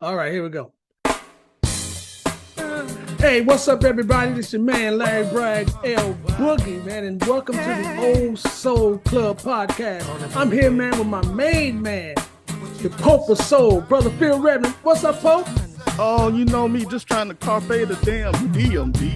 All right, here we go. Hey, what's up, everybody? This is your man, Larry Bragg, L Boogie, man, and welcome to the Old Soul Club podcast. I'm here, man, with my main man, the Pope of Soul, Brother Phil Redmond. What's up, Pope? Oh, you know me, just trying to carpe the damn diem, B.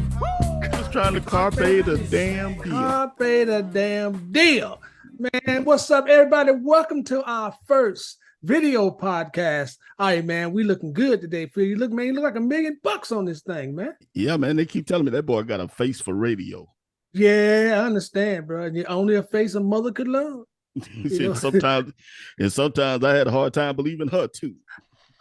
Just trying to carpe the damn diem. Carpe the damn deal. Man, what's up, everybody? Welcome to our first video podcast. All right, man, we looking good today, Phil. You look like $1 million on this thing, man. Yeah, man, they keep telling me that boy got a face for radio. Yeah, I understand, bro. Only a face a mother could love. Sometimes I had a hard time believing her too.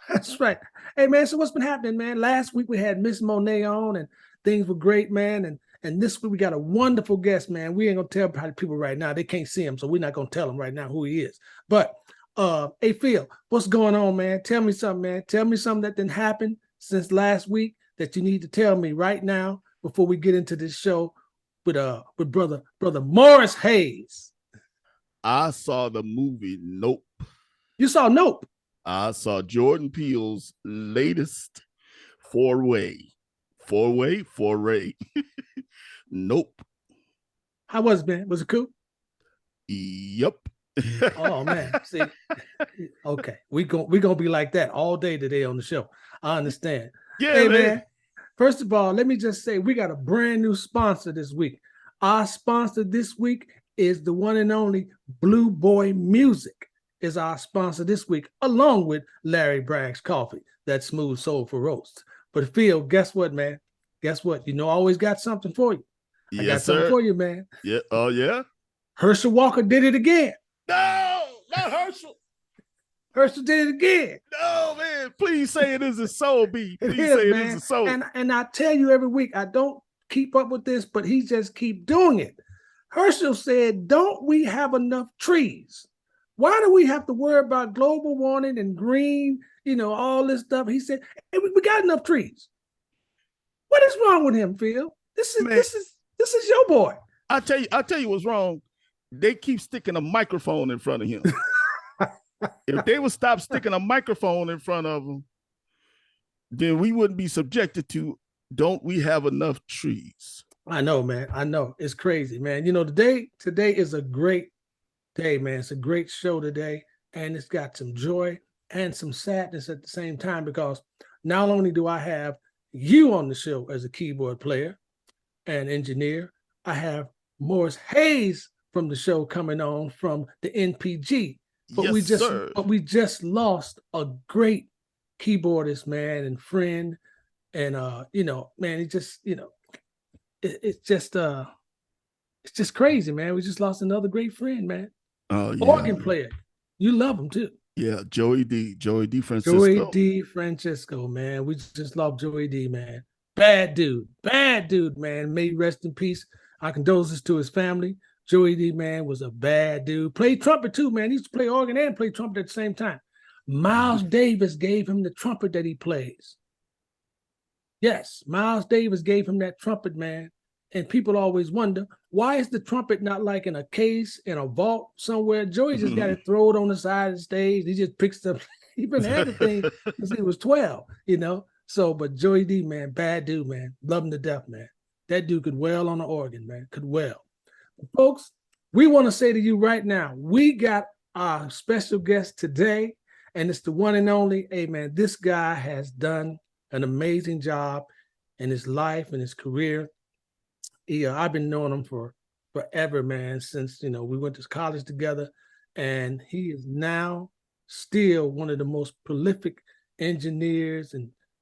That's right. Hey, man, so what's been happening, man? Last week we had Miss Monet on and things were great, man. And this week we got a wonderful guest, man. We ain't gonna tell people right now. They can't see him, so we're not gonna tell them right now who he is. But hey, Phil, what's going on, man? Tell me something, man. Tell me something that didn't happen since last week that you need to tell me right now before we get into this show with brother Morris Hayes. I saw the movie Nope. You saw Nope? I saw Jordan Peele's latest foray. Nope. How was it, man? Was it cool? Yep. Oh man, see, okay, we gonna be like that all day today on the show. I understand. Yeah, hey man. First of all, let me just say we got a brand new sponsor this week. Our sponsor this week is the one and only Blue Boy Music. Is our sponsor this week, along with Larry Bragg's Coffee, that smooth soulful roast. But Phil, guess what, man? Guess what? I always got something for you. I got something for you, man. Yeah. Oh yeah. Herschel Walker did it again. No, not Herschel. Herschel did it again. No, man. Please say it isn't so, B. Please it say is, it isn't so. And I tell you every week, I don't keep up with this, but he just keep doing it. Herschel said, don't we have enough trees? Why do we have to worry about global warming and green, all this stuff? He said, hey, we got enough trees. What is wrong with him, Phil? This is your boy. I tell you what's wrong. They keep sticking a microphone in front of him. If they would stop sticking a microphone in front of him, then we wouldn't be subjected to, don't we have enough trees? I know, man. I know. It's crazy, man. Today is a great day, man. It's a great show today, and it's got some joy and some sadness at the same time, because not only do I have you on the show as a keyboard player and engineer, I have Morris Hayes from the show coming on from the NPG. But we just lost a great keyboardist, man, and friend. And man, it's just crazy, man. We just lost another great friend, man. Oh, yeah. Organ player. You love him too. Yeah, Joey D. Francisco. Joey D. Francisco, man. We just love Joey D, man. Bad dude, man. May he rest in peace. Our condolences to his family. Joey D, man, was a bad dude. Played trumpet too, man. He used to play organ and play trumpet at the same time. Miles Davis gave him the trumpet that he plays. Yes, Miles Davis gave him that trumpet, man. And people always wonder, why is the trumpet not like in a case, in a vault somewhere? Joey just got it thrown on the side of the stage. He just picks up. He been had the thing since he was 12, So, but Joey D, man, bad dude, man. Love him to death, man. That dude could wail on the organ, man. Could wail. Folks, we want to say to you right now, we got our special guest today, and it's the one and only, hey man, this guy has done an amazing job in his life and his career. I've been knowing him for forever, man, since, we went to college together, and he is now still one of the most prolific engineers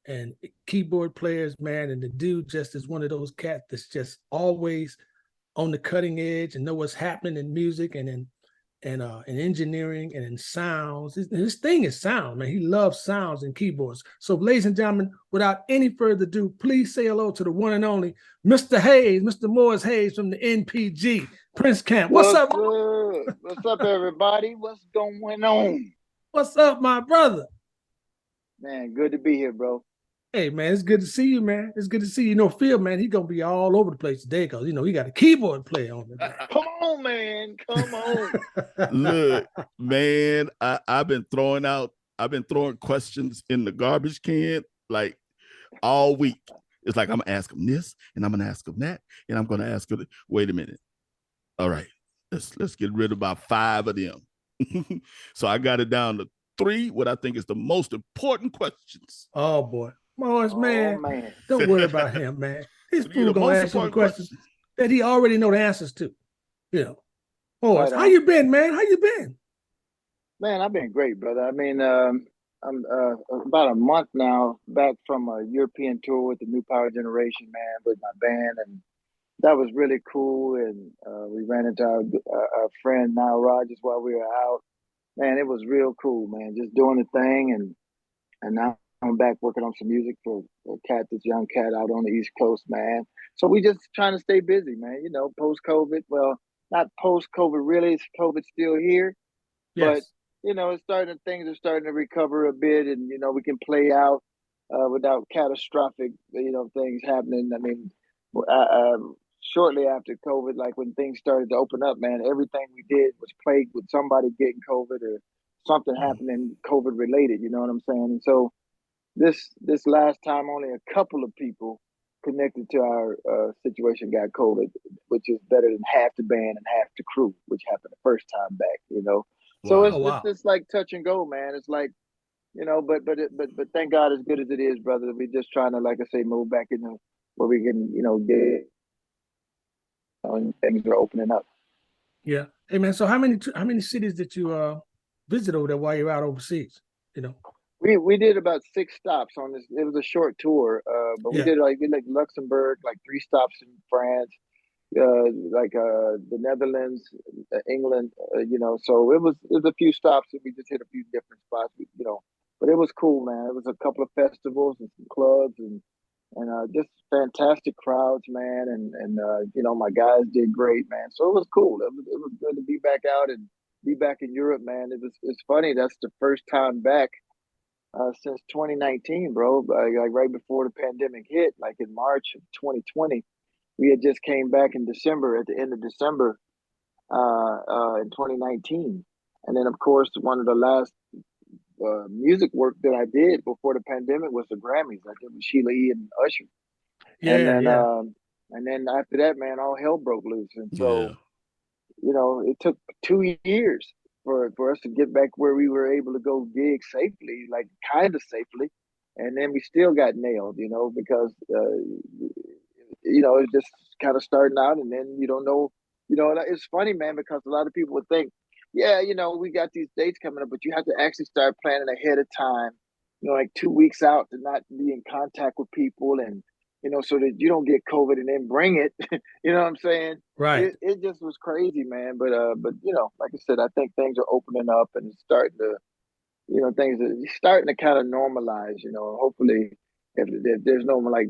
and keyboard players, man, and the dude just is one of those cats that's just always on the cutting edge and know what's happening in music and in engineering and in sounds. His thing is sound, man. He loves sounds and keyboards. So, ladies and gentlemen, without any further ado, please say hello to the one and only Mr. Hayes, Mr. Morris Hayes from the NPG, Prince Camp. What's up? Good? What's up, everybody? What's going on? What's up, my brother? Man, good to be here, bro. Hey man, it's good to see you, man. It's good to see you. You know, Phil, man, he gonna be all over the place today because he got a keyboard player on it. Come on, man. Come on. Look, man, I've been throwing questions in the garbage can like all week. It's like I'm gonna ask him this and I'm gonna ask him that, and I'm gonna ask him. Wait a minute. All right, let's get rid of about 5 of them. So I got it down to 3, what I think is the most important questions. Oh boy, Morris, man, man. don't worry about him, man. His Three of fool the gonna most ask you the important questions that he already know the answers to. Morris, Right how on. you been, man? How you been? Man, I've been great, brother. I mean, I'm about a month now back from a European tour with the New Power Generation, man, with my band, and that was really cool. And we ran into our friend Nile Rodgers while we were out. Man, it was real cool, man. Just doing the thing, and now I'm back working on some music for this young cat out on the East Coast, man. So we just trying to stay busy, man. Post COVID. Well, not post COVID really. COVID's still here, but Yes. things are starting to recover a bit, and we can play out without catastrophic things happening. I mean, shortly after COVID, like when things started to open up, man, everything we did was plagued with somebody getting COVID or something happening COVID related. You know what I'm saying? And so this last time, only a couple of people connected to our situation got COVID, which is better than half the band and half the crew, which happened the first time back. So Oh Wow. it's wow. it's like touch and go, man. It's like but thank God, as good as it is, brother, we just trying to, like I say, move back into where we can get and things are opening up. Yeah. Hey man, so how many cities did you visit over there while you're out overseas? You know? We did about 6 stops on this. It was a short tour, but we Yeah. did like Luxembourg, like 3 stops in France, the Netherlands, England. So it was a few stops, and we just hit a few different spots. But it was cool, man. It was a couple of festivals and some clubs, and just fantastic crowds, man. And my guys did great, man. So it was cool. It was good to be back out and be back in Europe, man. It's funny. That's the first time back since 2019, bro. Like right before the pandemic hit, like in March of 2020. We had just came back in December, at the end of December, in 2019. And then, of course, one of the last music work that I did before the pandemic was the Grammys. I did with Sheila E. and Usher. And Yeah, then, yeah. after that, man, all hell broke loose. And Yeah. so, it took 2 years for us to get back where we were able to go gig safely, like kind of safely. And then we still got nailed, because it's just kind of starting out, and then you don't know. It's funny, man, because a lot of people would think, yeah, we got these dates coming up, but you have to actually start planning ahead of time, like 2 weeks out, to not be in contact with people, and so that you don't get COVID and then bring it. You know what I'm saying? Right. It just was crazy, man. But like I said, I think things are opening up, and it's starting to, things are starting to kind of normalize. Hopefully, if there's no like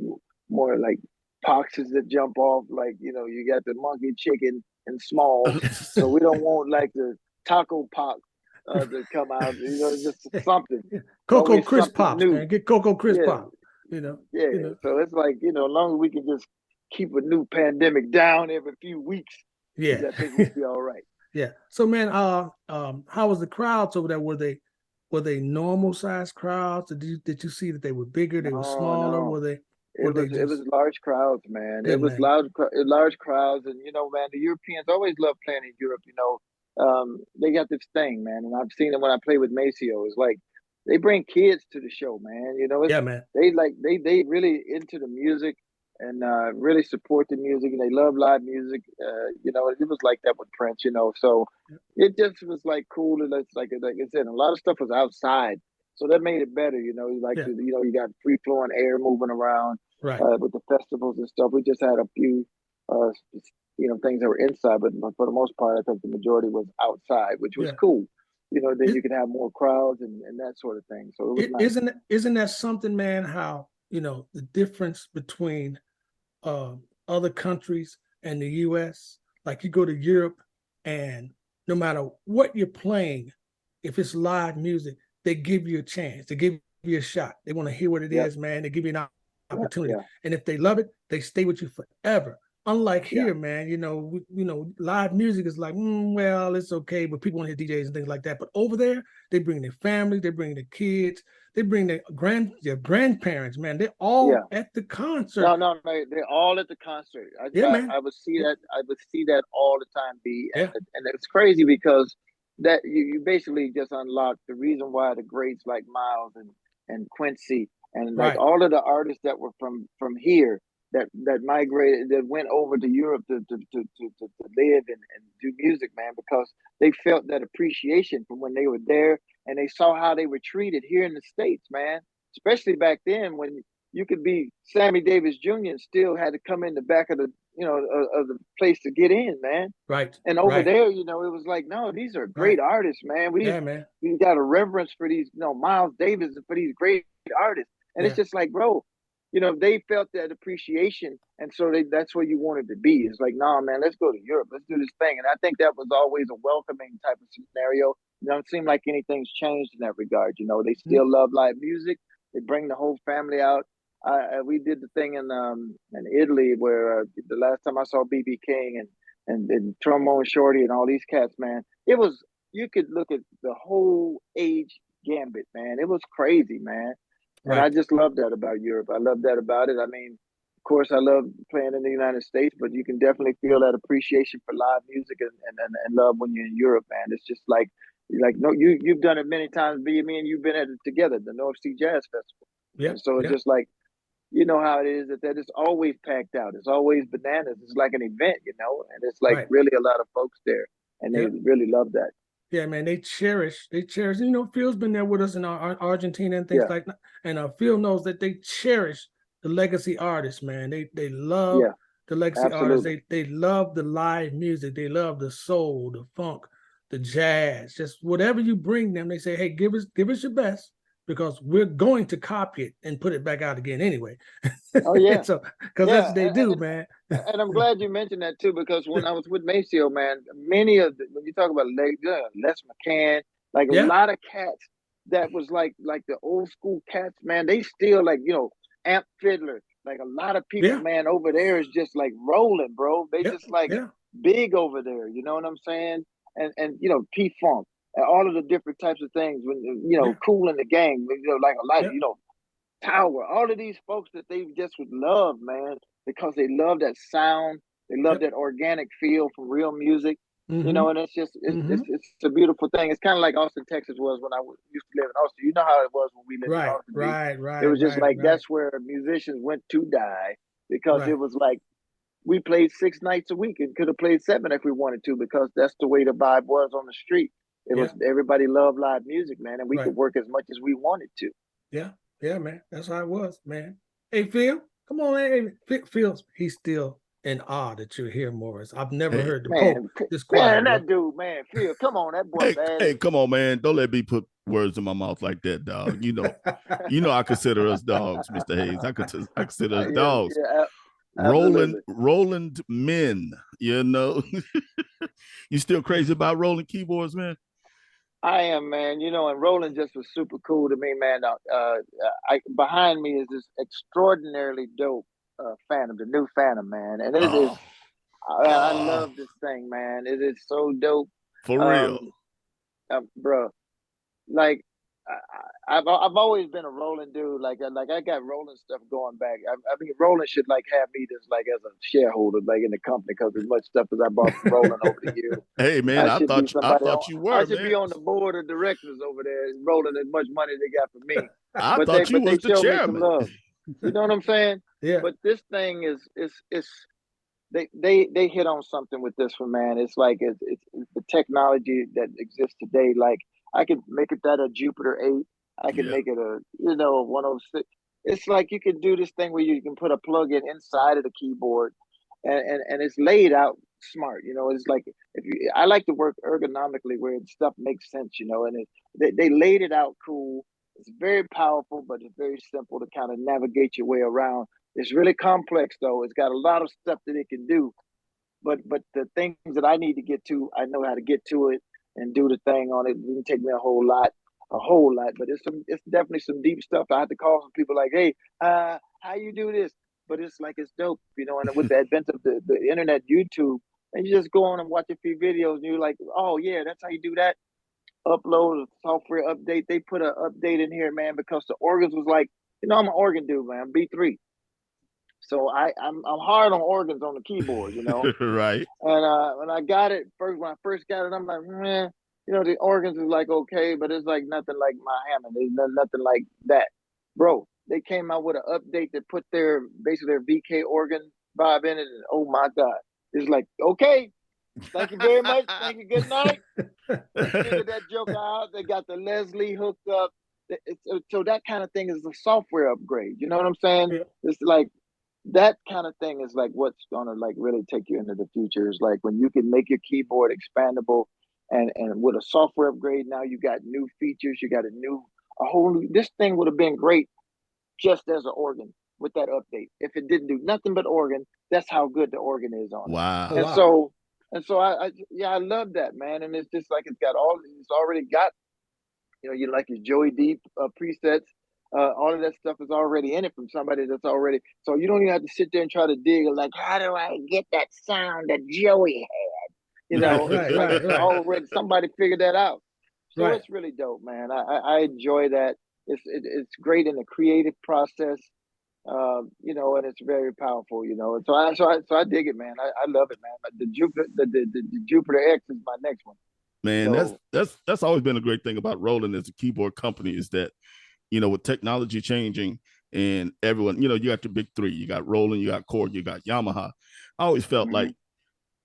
more like poxes that jump off, like you got the monkey chicken in smalls, so we don't want like the taco pox to come out. Just something, Cocoa always Crisp something Pops, new. man. Get Cocoa Crisp Yeah, Pop. You know. yeah. You know. So it's like as long as we can just keep a new pandemic down every few weeks, Yeah. I think we'll be all right. Yeah. So man, how was the crowds over there? Were they normal sized crowds? Did you see that they were bigger? They were No, smaller? no. Were they It was just large crowds, man. It good was man? large crowds, and man, the Europeans always love playing in Europe. They got this thing, man, and I've seen it when I play with Maceo. It's like they bring kids to the show, man. It's Yeah, man. they really into the music and really support the music, and they love live music. It was like that with Prince. So it just was like cool, and it's like I said, a lot of stuff was outside, so that made it better. Yeah. You got free flowing air moving around Right. with the festivals and stuff. We just had a few, things that were inside, but for the most part, I think the majority was outside, which was Yeah. cool. Then It, you could have more crowds and that sort of thing. So it was it nice. isn't that something, man? How the difference between other countries and the U.S. Like you go to Europe, and no matter what you're playing, if it's live music, they give you a chance. They give you a shot. They want to hear what it is, man. They give you an opportunity. Yeah. And if they love it, they stay with you forever. Unlike Yeah. here, man, live music is like, well, it's okay, but people want to hear DJs and things like that. But over there, they bring their family, they bring their kids, they bring their grandparents, man. They're all at the concert. No, they're all at the concert. Man. I would see that. I would see that all the time, B. And it's crazy because that you basically just unlocked the reason why the greats like Miles and Quincy and like all of the artists that were from here that migrated, that went over to Europe to live and do music, man, because they felt that appreciation from when they were there, and they saw how they were treated here in the States, man. Especially back then when you could be Sammy Davis Jr. and still had to come in the back of the of the place to get in, man. Right. And over there, it was like, no, these are great artists, man. We got a reverence for these, Miles Davis, and for these great artists. And it's just like, bro, they felt that appreciation, and so that's where you wanted to be. It's like, nah, man, let's go to Europe. Let's do this thing. And I think that was always a welcoming type of scenario. It doesn't seem like anything's changed in that regard. They still love live music. They bring the whole family out. We did the thing in Italy where the last time I saw BB King and Trombone Shorty and all these cats, man, you could look at the whole age gambit, man. It was crazy, man. And I just love that about Europe. I love that about it. I mean, of course, I love playing in the United States, but you can definitely feel that appreciation for live music and love when you're in Europe, man. It's just like no, you've done it many times. Me and you've been at it together, the North Sea Jazz Festival. Yeah. And so it's just like, you know how it is that it's always packed out. It's always bananas. It's like an event, and it's like really a lot of folks there, and they really love that. Yeah, man, they cherish. Phil's been there with us in Argentina and things like that. And Phil knows that they cherish the legacy artists, man. They love the legacy artists. They love the live music. They love the soul, the funk, the jazz, just whatever you bring them. They say, hey, give us your best, because we're going to copy it and put it back out again anyway. Oh yeah. So because that's what they do, man. And I'm glad you mentioned that too, because when I was with Maceo, man, when you talk about Les McCann, like a lot of cats that was like the old school cats, man, they still Amp Fiddler, like a lot of people, man, over there is just like rolling, bro. They just like big over there, you know what I'm saying? And P-Funk. And all of the different types of things, when Kool and the Gang, like a lot, Tower, all of these folks that they just would love, man, because they love that sound, they love that organic feel from real music, and it's just it's a beautiful thing. It's kind of like Austin, Texas was when I used to live in Austin. You know how it was when we lived in Austin. Right. It was just that's where musicians went to die, because it was like we played 6 nights a week and could have played 7 if we wanted to, because that's the way the vibe was on the street. It was everybody loved live music, man, and we could work as much as we wanted to. Yeah, man. That's how it was, man. Hey, Phil, come on, man. Phil's he's still in awe that you're here, Morris. I've never heard the Pope this quiet. Man, that dude, man, Phil, come on, that boy bad. Hey, come on, man. Don't let me put words in my mouth like that, dog. I consider us dogs, Mr. Hayes. I consider us dogs. Roland men, You still crazy about rolling keyboards, man? I am, man. And Roland just was super cool to me, man. Behind me is this extraordinarily dope Phantom, the new Phantom, man. And it is, I love this thing, man. It is so dope. For real. Bro. Like, I've always been a Roland dude. Like I got Roland stuff going back. I mean, Roland should have me just as a shareholder, in the company, because as much stuff as I bought from Roland over the years. Hey man, I thought you were. I should be on the board of directors over there, rolling as much money they got for me. I thought you was the chairman. You know what I'm saying? Yeah. But this thing is they hit on something with this one, man. It's like it's the technology that exists today. Like, I could make it that a Jupiter 8. I can make it a 106. It's like you can do this thing where you can put a plug-in inside of the keyboard, and it's laid out smart. It's like I like to work ergonomically where stuff makes sense. And they laid it out cool. It's very powerful, but it's very simple to kind of navigate your way around. It's really complex though. It's got a lot of stuff that it can do, but the things that I need to get to, I know how to get to it and do the thing on it. It didn't take me a whole lot. a whole lot, but it's definitely some deep stuff. I had to call some people like, hey, how you do this? But it's like it's dope, you know. And with the advent of the internet, YouTube, and you just go on and watch a few videos, and you're like, oh yeah, that's how you do that. Upload a software update. They put an update in here, man, because the organs was like, you know, I'm an organ dude, man, B3. So I'm hard on organs on the keyboard, you know. Right. And when I got it first, when I first got it, I'm like, man, you know, the organs is like okay, but it's like nothing like my Hammond. There's nothing like that, bro. They came out with an update that put their basically their VK organ vibe in it, and oh my god, it's like okay, thank you very much, thank you, good night. They figured that joke out. They got the Leslie hooked up. So that kind of thing is a software upgrade. You know what I'm saying? Yeah. It's like that kind of thing is like what's gonna like really take you into the future. Is like when you can make your keyboard expandable, and with a software upgrade, now you got new features. You got a whole new. This thing would have been great just as an organ with that update. If it didn't do nothing but organ, that's how good the organ is on it. Wow. Oh, And wow. so I love that, man. And it's just like it's already got, you know, you like your Joey D presets. All of that stuff is already in it from somebody that's already. So you don't even have to sit there and try to dig like, how do I get that sound that Joey had? You know, Right. already somebody figured that out. So Right. it's really dope, man. I enjoy that. It's great in the creative process. You know, and it's very powerful, you know. And so I dig it, man. I love it, man. The Jupiter X is my next one. Man, So, that's always been a great thing about Roland as a keyboard company is that, you know, with technology changing and everyone, you know, you got the big three. You got Roland, you got Korg, you got Yamaha. I always felt like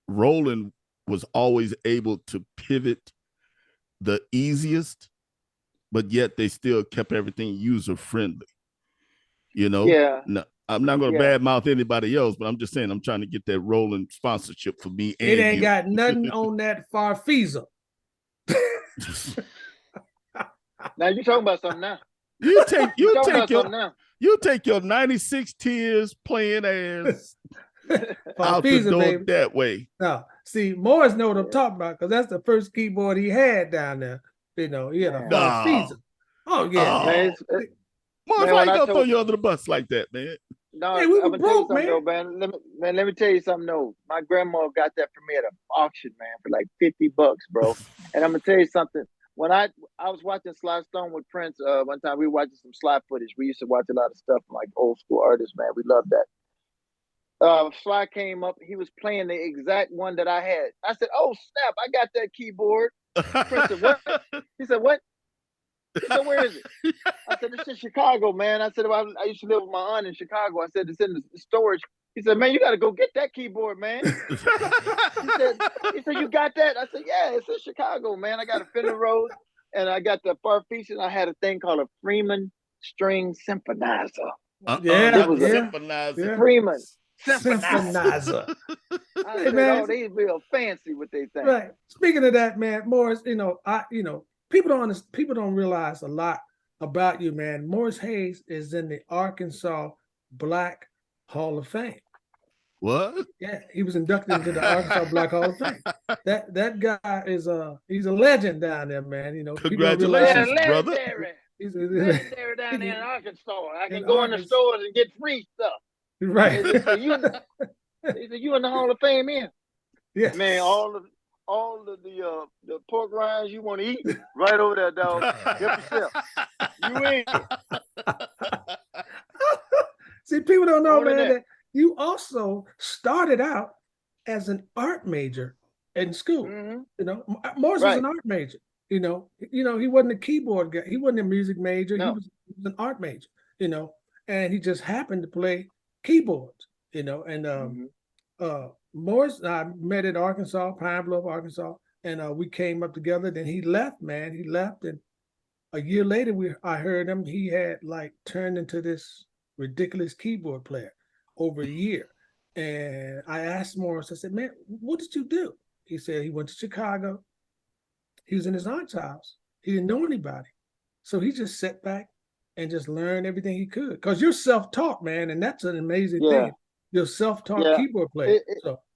Roland was always able to pivot the easiest, but yet they still kept everything user friendly. You know, yeah, no, I'm not going to badmouth anybody else, but I'm just saying I'm trying to get that Roland sponsorship for me. It and ain't you. got nothing on that Farfisa. now you're talking about something now. You take your 96 tears playing ass out the Farfisa, door baby. that way. No, see, Morris know what I'm talking about because that's the first keyboard he had down there. You know, he had a Farfisa. Oh yeah, man. Morris, why you gonna throw you under the bus like that, man? No, hey, we I'm were gonna tell you broke, something man. though, man. Let me tell you something though. My grandma got that for me at an auction, man, for like $50, bro. And I'm gonna tell you something. When I was watching Sly Stone with Prince, one time we were watching some Sly footage. We used to watch a lot of stuff from like old school artists, man. We loved that. Sly came up, he was playing the exact one that I had. I said, "Oh snap, I got that keyboard." Prince said, "What?" He said, "What?" He said, "Where is it?" I said, "It's in Chicago, man." I said, I used to live with my aunt in Chicago. I said, "It's in the storage." He said, "Man, you got to go get that keyboard, man." He said, "You got that?" I said, "Yeah, it's in Chicago, man. I got a Fender Rhodes and I got the Farfisa. And I had a thing called a Freeman string symphonizer. Yeah, it was Symphonizer. Freeman Symphonizer. I said, man. "Oh, they real fancy with they think." Right. Speaking of that, man, Morris, you know, people don't realize a lot about you, man. Morris Hayes is in the Arkansas Black Hall of Fame. What? Yeah, he was inducted into the Arkansas Black Hall of Fame. That guy is he's a legend down there, man. You know, congratulations, brother. He's legendary down there in Arkansas. I can go in the Arkansas. stores and get free stuff. Right. They said, you in the Hall of Fame here. Yeah. Man, all of the pork rinds you want to eat, right over there, dog. Help yourself. You in. See, people don't know, man, that you also started out as an art major in school. Mm-hmm. You know, Morris was an art major. You know, he wasn't a keyboard guy. He wasn't a music major. No. He was an art major. You know, and he just happened to play keyboards. You know, and Morris, I met in Arkansas, Pine Bluff, Arkansas, and we came up together. Then he left, man. He left, and a year later, I heard him. He had like turned into this ridiculous keyboard player over a year. And I asked Morris, I said, "Man, what did you do?" He said he went to Chicago. He was in his aunt's house. He didn't know anybody. So he just sat back and just learned everything he could. Because you're self-taught, man, and that's an amazing thing. You're self-taught keyboard player.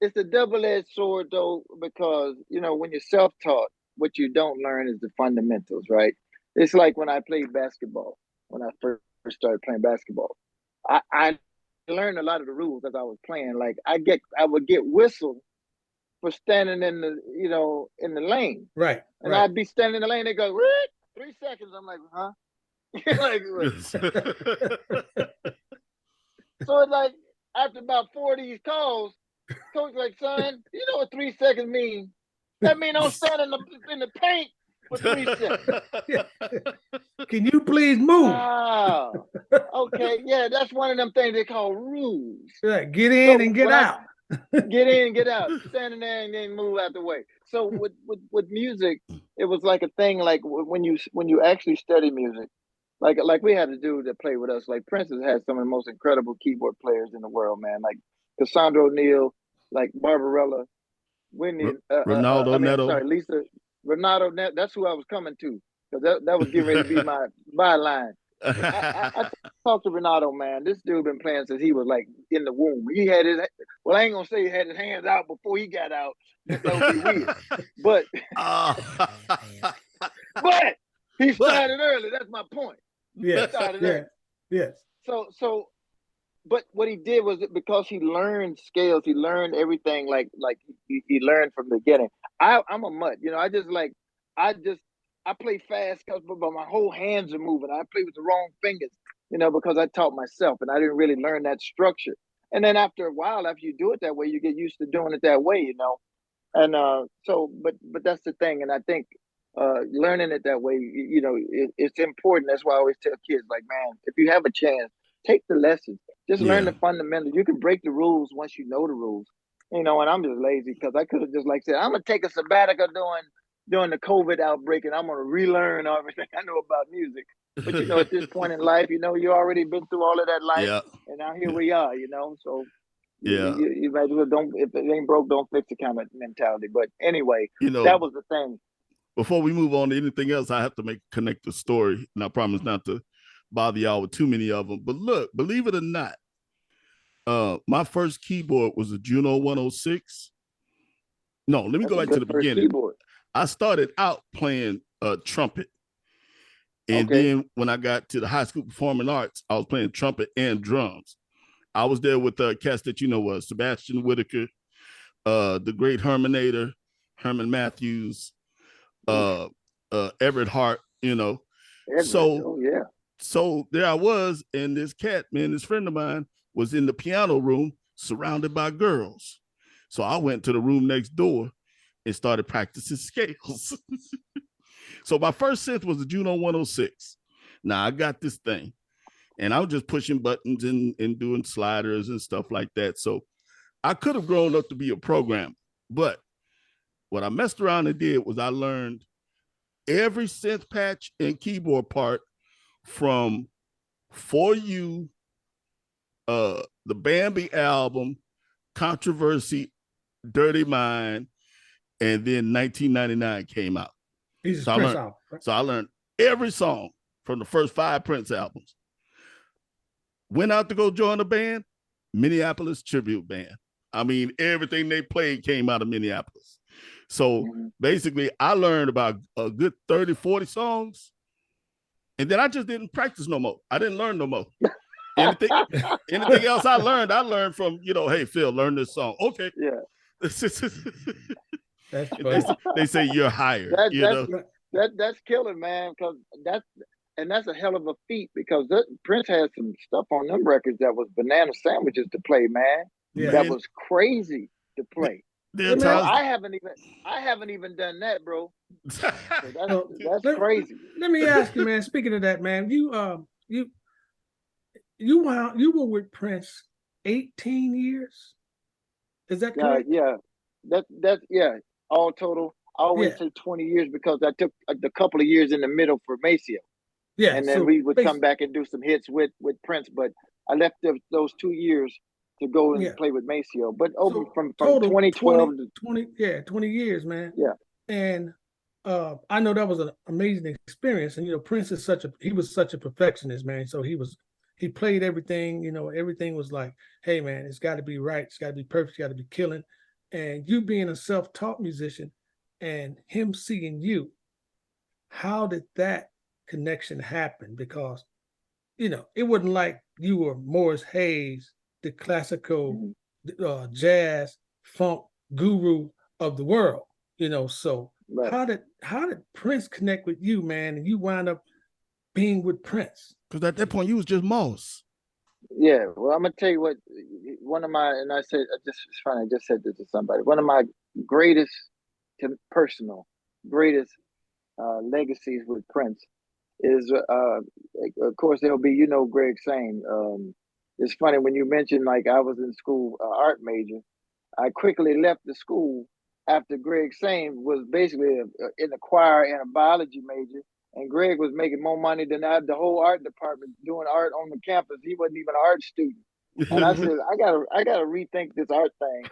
It's a double-edged sword, though, because, you know, when you're self-taught, what you don't learn is the fundamentals, right? It's like when I played basketball. When I first started playing basketball, I learned a lot of the rules as I was playing. Like I would get whistled for standing in the in the lane, Right, and right. I'd be standing in the lane. They go 3 seconds. I'm like, huh? Like, so it's like after about 4 of these calls, coach like, son, you know what 3 seconds mean? That mean don't stand in the paint for 3 seconds. Can you please move? Wow. Okay, yeah, that's one of them things they call rules. Right. Get in So and get out. Get in, get out, standing there and then move out the way. So with music, it was like a thing. Like when you actually study music, like we had a dude that played with us. Like Prince has had some of the most incredible keyboard players in the world, man. Like Cassandra O'Neal, like Barbarella, Wendy. Ronaldo I mean, I'm Neto. sorry, Lisa, Renato. That's who I was coming to, because that was getting ready to be my byline. I talked to Renato, man. This dude been playing since he was like in the womb. He had his, well, I ain't gonna say he had his hands out before he got out. That would be weird. But but he started early. That's my point. Yeah, He started early. yes. So but what he did was because he learned scales, he learned everything like he learned from the beginning. I'm a mutt, I play fast but my whole hands are moving. I play with the wrong fingers, because I taught myself and I didn't really learn that structure. And then after a while, after you do it that way, you get used to doing it that way. And but that's the thing. And I think learning it that way, it's important. That's why I always tell kids, like, man, if you have a chance, take the lessons. Just learn the fundamentals. You can break the rules once you know the rules. And I'm just lazy because I could have just said, I'm gonna take a sabbatical during the COVID outbreak and I'm gonna relearn everything I know about music. But at this point in life, you already been through all of that life, and now here we are. So you might as well don't. If it ain't broke, don't fix it kind of mentality. But anyway, that was the thing. Before we move on to anything else, I have to connect the story, and I promise not to bother y'all with too many of them. But look, believe it or not, my first keyboard was a Juno 106. No, let me go back to the beginning. Keyboard. I started out playing trumpet. And then when I got to the high school performing arts, I was playing trumpet and drums. I was there with cats that Sebastian Whitaker, the great Hermanator, Herman Matthews, Everett Hart, Everett, So there I was, and this cat, man, this friend of mine was in the piano room surrounded by girls. So I went to the room next door and started practicing scales. So my first synth was the Juno 106. Now I got this thing and I was just pushing buttons and doing sliders and stuff like that. So I could have grown up to be a programmer, but what I messed around and did was I learned every synth patch and keyboard part from For You, the Bambi album, Controversy, Dirty Mind, and then 1999 came out. So I learned every song from the first 5 Prince albums. Went out to go join a band, Minneapolis Tribute Band. I mean, everything they played came out of Minneapolis. So basically, I learned about a good 30, 40 songs. And then I just didn't practice no more. I didn't learn no more. Anything else I learned from, hey, Phil, learn this song. Okay. Yeah. That's funny. They say you're hired. That's killer, man, because that's a hell of a feat, because Prince had some stuff on them records that was banana sandwiches to play, man. Yeah. That was crazy to play. I haven't even done that, bro. So that's crazy. Let me ask you, man. Speaking of that, man, you were with Prince 18 years. Is that correct? Yeah. That's all total. I always say 20 years because I took a couple of years in the middle for Maceo. Yeah, and then we would come back and do some hits with Prince, but I left those 2 years to go and play with Maceo. But from 2012 to 20 years, man. Yeah. And I know that was an amazing experience. And Prince is he was such a perfectionist, man. So he played everything, everything was like, hey man, it's got to be right, it's got to be perfect, it's got to be killing. And you being a self-taught musician and him seeing you, how did that connection happened? Because, it wasn't like you were Morris Hayes, the classical jazz funk guru of the world, so Right. how did Prince connect with you, man, and you wind up being with Prince? Because at that point, you was just Moss. Yeah, well, I'm gonna tell you what. One of my, and I said, it's funny. I just said this to somebody. One of my greatest, personal, greatest legacies with Prince is, of course, there'll be, Greg Sane. It's funny when you mentioned, like, I was in school, art major. I quickly left the school after Greg Sane was basically in the choir and a biology major. And Greg was making more money than the whole art department doing art on the campus. He wasn't even an art student. And I said, I gotta rethink this art thing.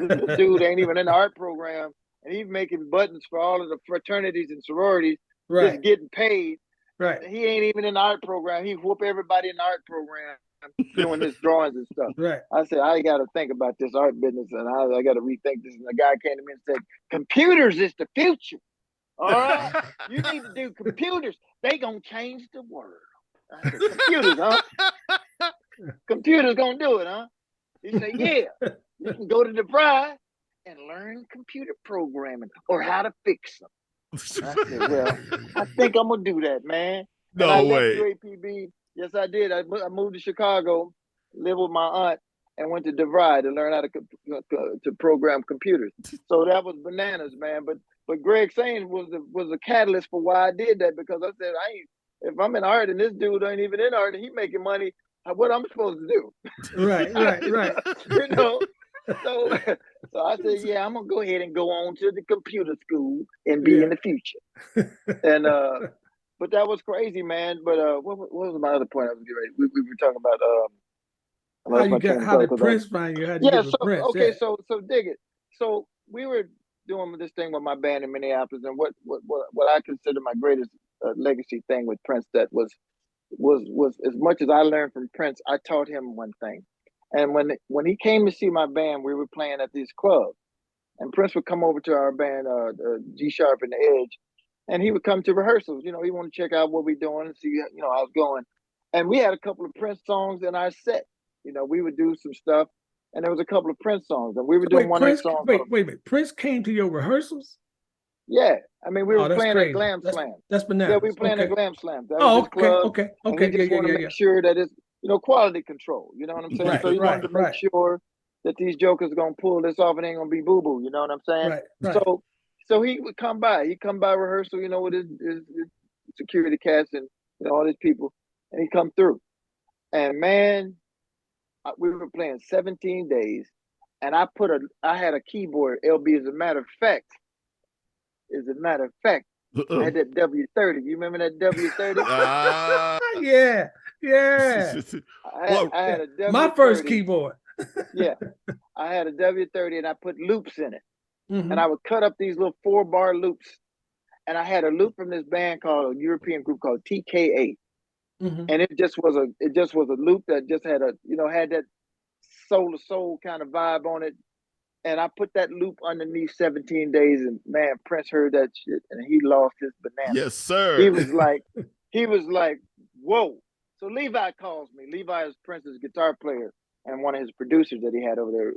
This dude ain't even in the art program, and he's making buttons for all of the fraternities and sororities, Right. just getting paid. Right. He ain't even in the art program. He whoop everybody in the art program doing his drawings and stuff. Right. I said, I got to think about this art business, and I got to rethink this. And the guy came to me and said, computers is the future. All right? You need to do computers. They going to change the world. I said, computers, huh? Computers going to do it, huh? He said, yeah. You can go to DeVry and learn computer programming or how to fix them. I said, well, I think I'm going to do that, man. No and I way. left UAPB. Yes, I did. I moved to Chicago, lived with my aunt, and went to DeVry to learn how to program computers. So that was bananas, man. But Greg Sane was a catalyst for why I did that, because I said, if I'm in art and this dude ain't even in art and he making money, what I'm supposed to do? Right. So I said, yeah, I'm gonna go ahead and go on to the computer school and be in the future. And but that was crazy, man. But what was my other point? I was getting ready. We were talking about how did Prince find you? How'd you get with Prince? Okay, yeah. so dig it. So we were doing this thing with my band in Minneapolis, and what I consider my greatest legacy thing with Prince that was as much as I learned from Prince, I taught him one thing. And when he came to see my band, we were playing at these clubs, and Prince would come over to our band, G Sharp and the Edge, and he would come to rehearsals. He wanted to check out what we're doing and see, how it's going. And we had a couple of Prince songs in our set. We would do some stuff, and there was a couple of Prince songs, and we were doing one of the songs. Wait a minute. Prince came to your rehearsals? Yeah, I mean, we were playing crazy. a Glam Slam. That's bananas. Yeah, we were playing a Glam Slam. That was his club, okay. And he just wanted to make sure that it's, quality control. You know what I'm saying? Right, so he wanted to make sure that these jokers are gonna pull this off and ain't gonna be boo boo. You know what I'm saying? Right. So he would come by. He'd come by rehearsal, with his security cast and all these people, and he'd come through. And man, we were playing 17 days, and I had a keyboard. LB, as a matter of fact, I had that W30. You remember that W30? Yeah. I had a W30. My first keyboard. Yeah, I had a W30, and I put loops in it. And I would cut up these little 4-bar loops. And I had a loop from this band called, a European group called TKA. And it just was a loop that just had had that soul to soul kind of vibe on it. And I put that loop underneath 17 days, and man, Prince heard that shit and he lost his banana. Yes, sir. He was like, whoa. So Levi calls me. Levi is Prince's guitar player and one of his producers that he had over there.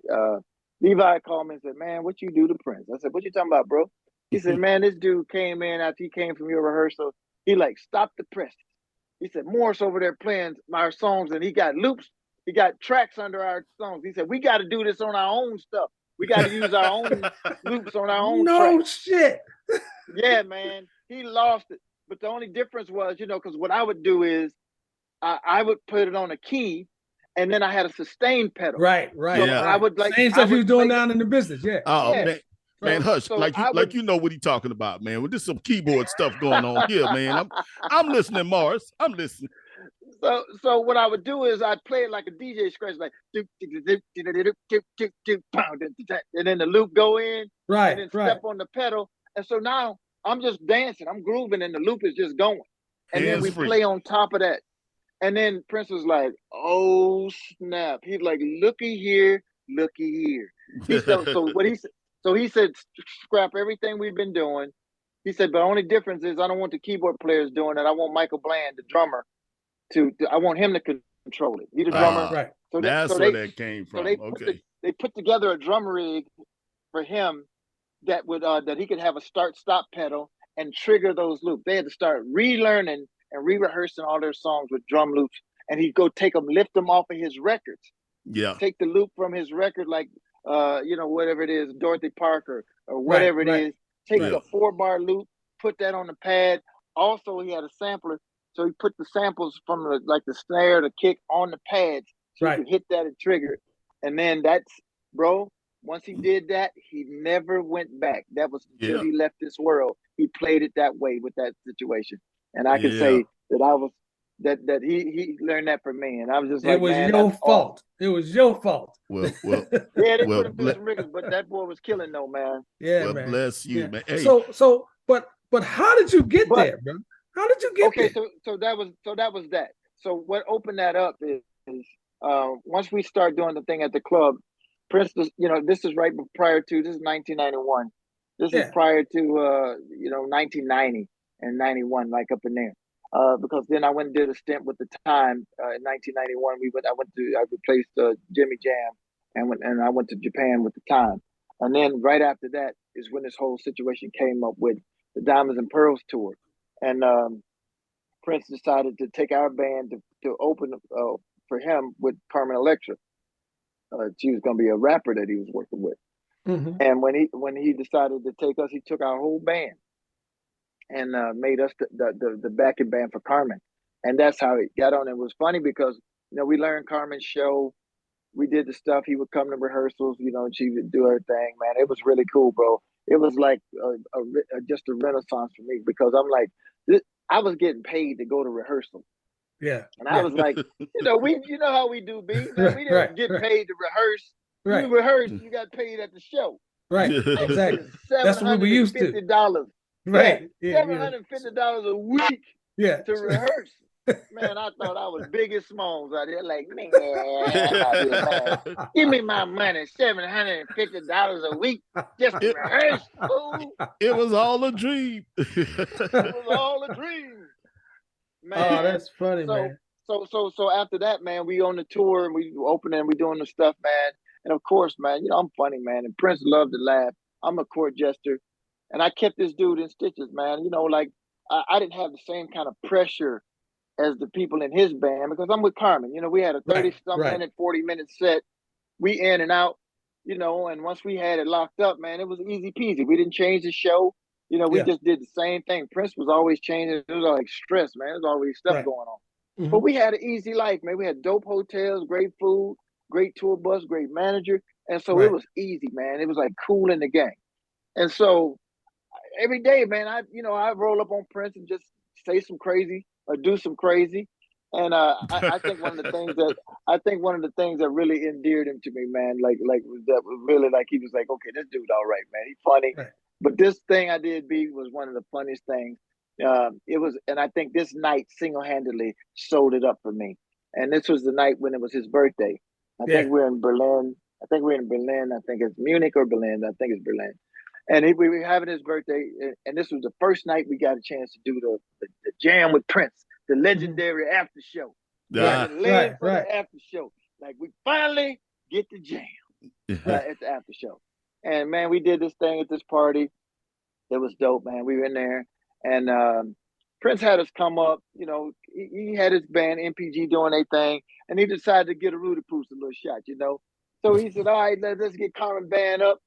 Levi called me and said, man, what you do to Prince? I said, what you talking about, bro? He said, man, this dude came in after he came from your rehearsal. He stopped the press. He said, Morris over there playing our songs, and he got loops. He got tracks under our songs. He said, we got to do this on our own stuff. We got to use our own loops on our own tracks. No shit. Yeah, man. He lost it. But the only difference was, because what I would do is I would put it on a key, and then I had a sustain pedal. Right. So yeah. I would same stuff he was doing down in the business. Yeah. Oh, yeah. Man, hush! So like you know what he's talking about, man. With this some keyboard stuff going on here, man. I'm listening, Morris. I'm listening. So what I would do is I'd play it like a DJ scratch, like and then the loop go in, right, and then step on the pedal, and so now I'm just dancing, I'm grooving, and the loop is just going, and then we play on top of that, and then Prince was like, "Oh snap!" He's like, "Looky here." He said, scrap everything we've been doing, He said, but the only difference is I don't want the keyboard players doing it. I want Michael Bland, the drummer, I want him to control it. He the drummer. Right. So That's where that came from. They put together a drum rig for him that would that he could have a start stop pedal and trigger those loops. They had to start relearning and re-rehearsing all their songs with drum loops, and he'd go take them, lift them off of his records. Yeah. Take the loop from his record, like whatever it is, Dorothy Parker or whatever it is. Take a 4-bar loop, put that on the pad. Also, he had a sampler, so he put the samples from the snare, the kick on the pads, so you could hit that and trigger it. And then once he did that, he never went back. That was until he left this world. He played it that way with that situation. And I can say that he learned that from me. And I was just like, it was your fault. Awesome. It was your fault. Well, they put him through some rigors, but that boy was killing though, man. Yeah, well, man. Bless you, man. Hey. But how did you get there, bro? How did you get there? So that was that. So what opened that up is once we start doing the thing at the club, Prince, this is right prior to, this is 1991. This is prior to 1990 and 91, like up in there. Because then I went and did a stint with the Time in 1991. I replaced Jimmy Jam, and I went to Japan with the Time. And then right after that is when this whole situation came up with the Diamonds and Pearls tour, and Prince decided to take our band to open for him with Carmen Electra. She was going to be a rapper that he was working with. Mm-hmm. And when he decided to take us, he took our whole band and made us the backing band for Carmen. And that's how it got on. It was funny because, we learned Carmen's show. We did the stuff. He would come to rehearsals, she would do her thing, man. It was really cool, bro. It was like just a renaissance for me because I'm like, I was getting paid to go to rehearsal. Yeah. And I was like, how we do, B, man. We didn't get paid to rehearse. Right. You rehearse, you got paid at the show. Right. Exactly. That's what we used to. $750. Right. Yeah, $750 a week to rehearse. Man, I thought I was Biggie Smalls out here. Like, man, give me my money, $750 a week just to rehearse. Fool. It was all a dream. It was all a dream. Man. Oh, that's funny, man. So after that, man, we on the tour and we opening and we doing the stuff, man. And of course, man, I'm funny, man. And Prince loved to laugh. I'm a court jester, and I kept this dude in stitches, man. I didn't have the same kind of pressure as the people in his band because I'm with Carmen. We had a 30-minute, 40-minute set. We in and out, and once we had it locked up, man, it was easy peasy. We didn't change the show. We just did the same thing. Prince was always changing. It was like stress, man. There's always stuff going on. Mm-hmm. But we had an easy life, man. We had dope hotels, great food, great tour bus, great manager. And so it was easy, man. It was like cool in the gang. And so every day, man, I roll up on Prince and just say some crazy or do some crazy. And I think one of the things that really endeared him to me, man, like that was really like he was like, okay, this dude all right, man. He's funny. Right. But this thing I did, B, was one of the funniest things. It was, and I think this night single-handedly sold it up for me. And this was the night when it was his birthday. I think we're in Berlin. I think it's Munich or Berlin. I think it's Berlin. And we were having his birthday, and this was the first night we got a chance to do the jam with Prince, the legendary after show. Yeah. The after show. Like, we finally get the jam at the after show. And, man, we did this thing at this party. It was dope, man. We were in there. And Prince had us come up. He had his band, MPG, doing their thing. And he decided to get a Rudy Poos a little shot, So he said, all right, let's get Carmen Band up.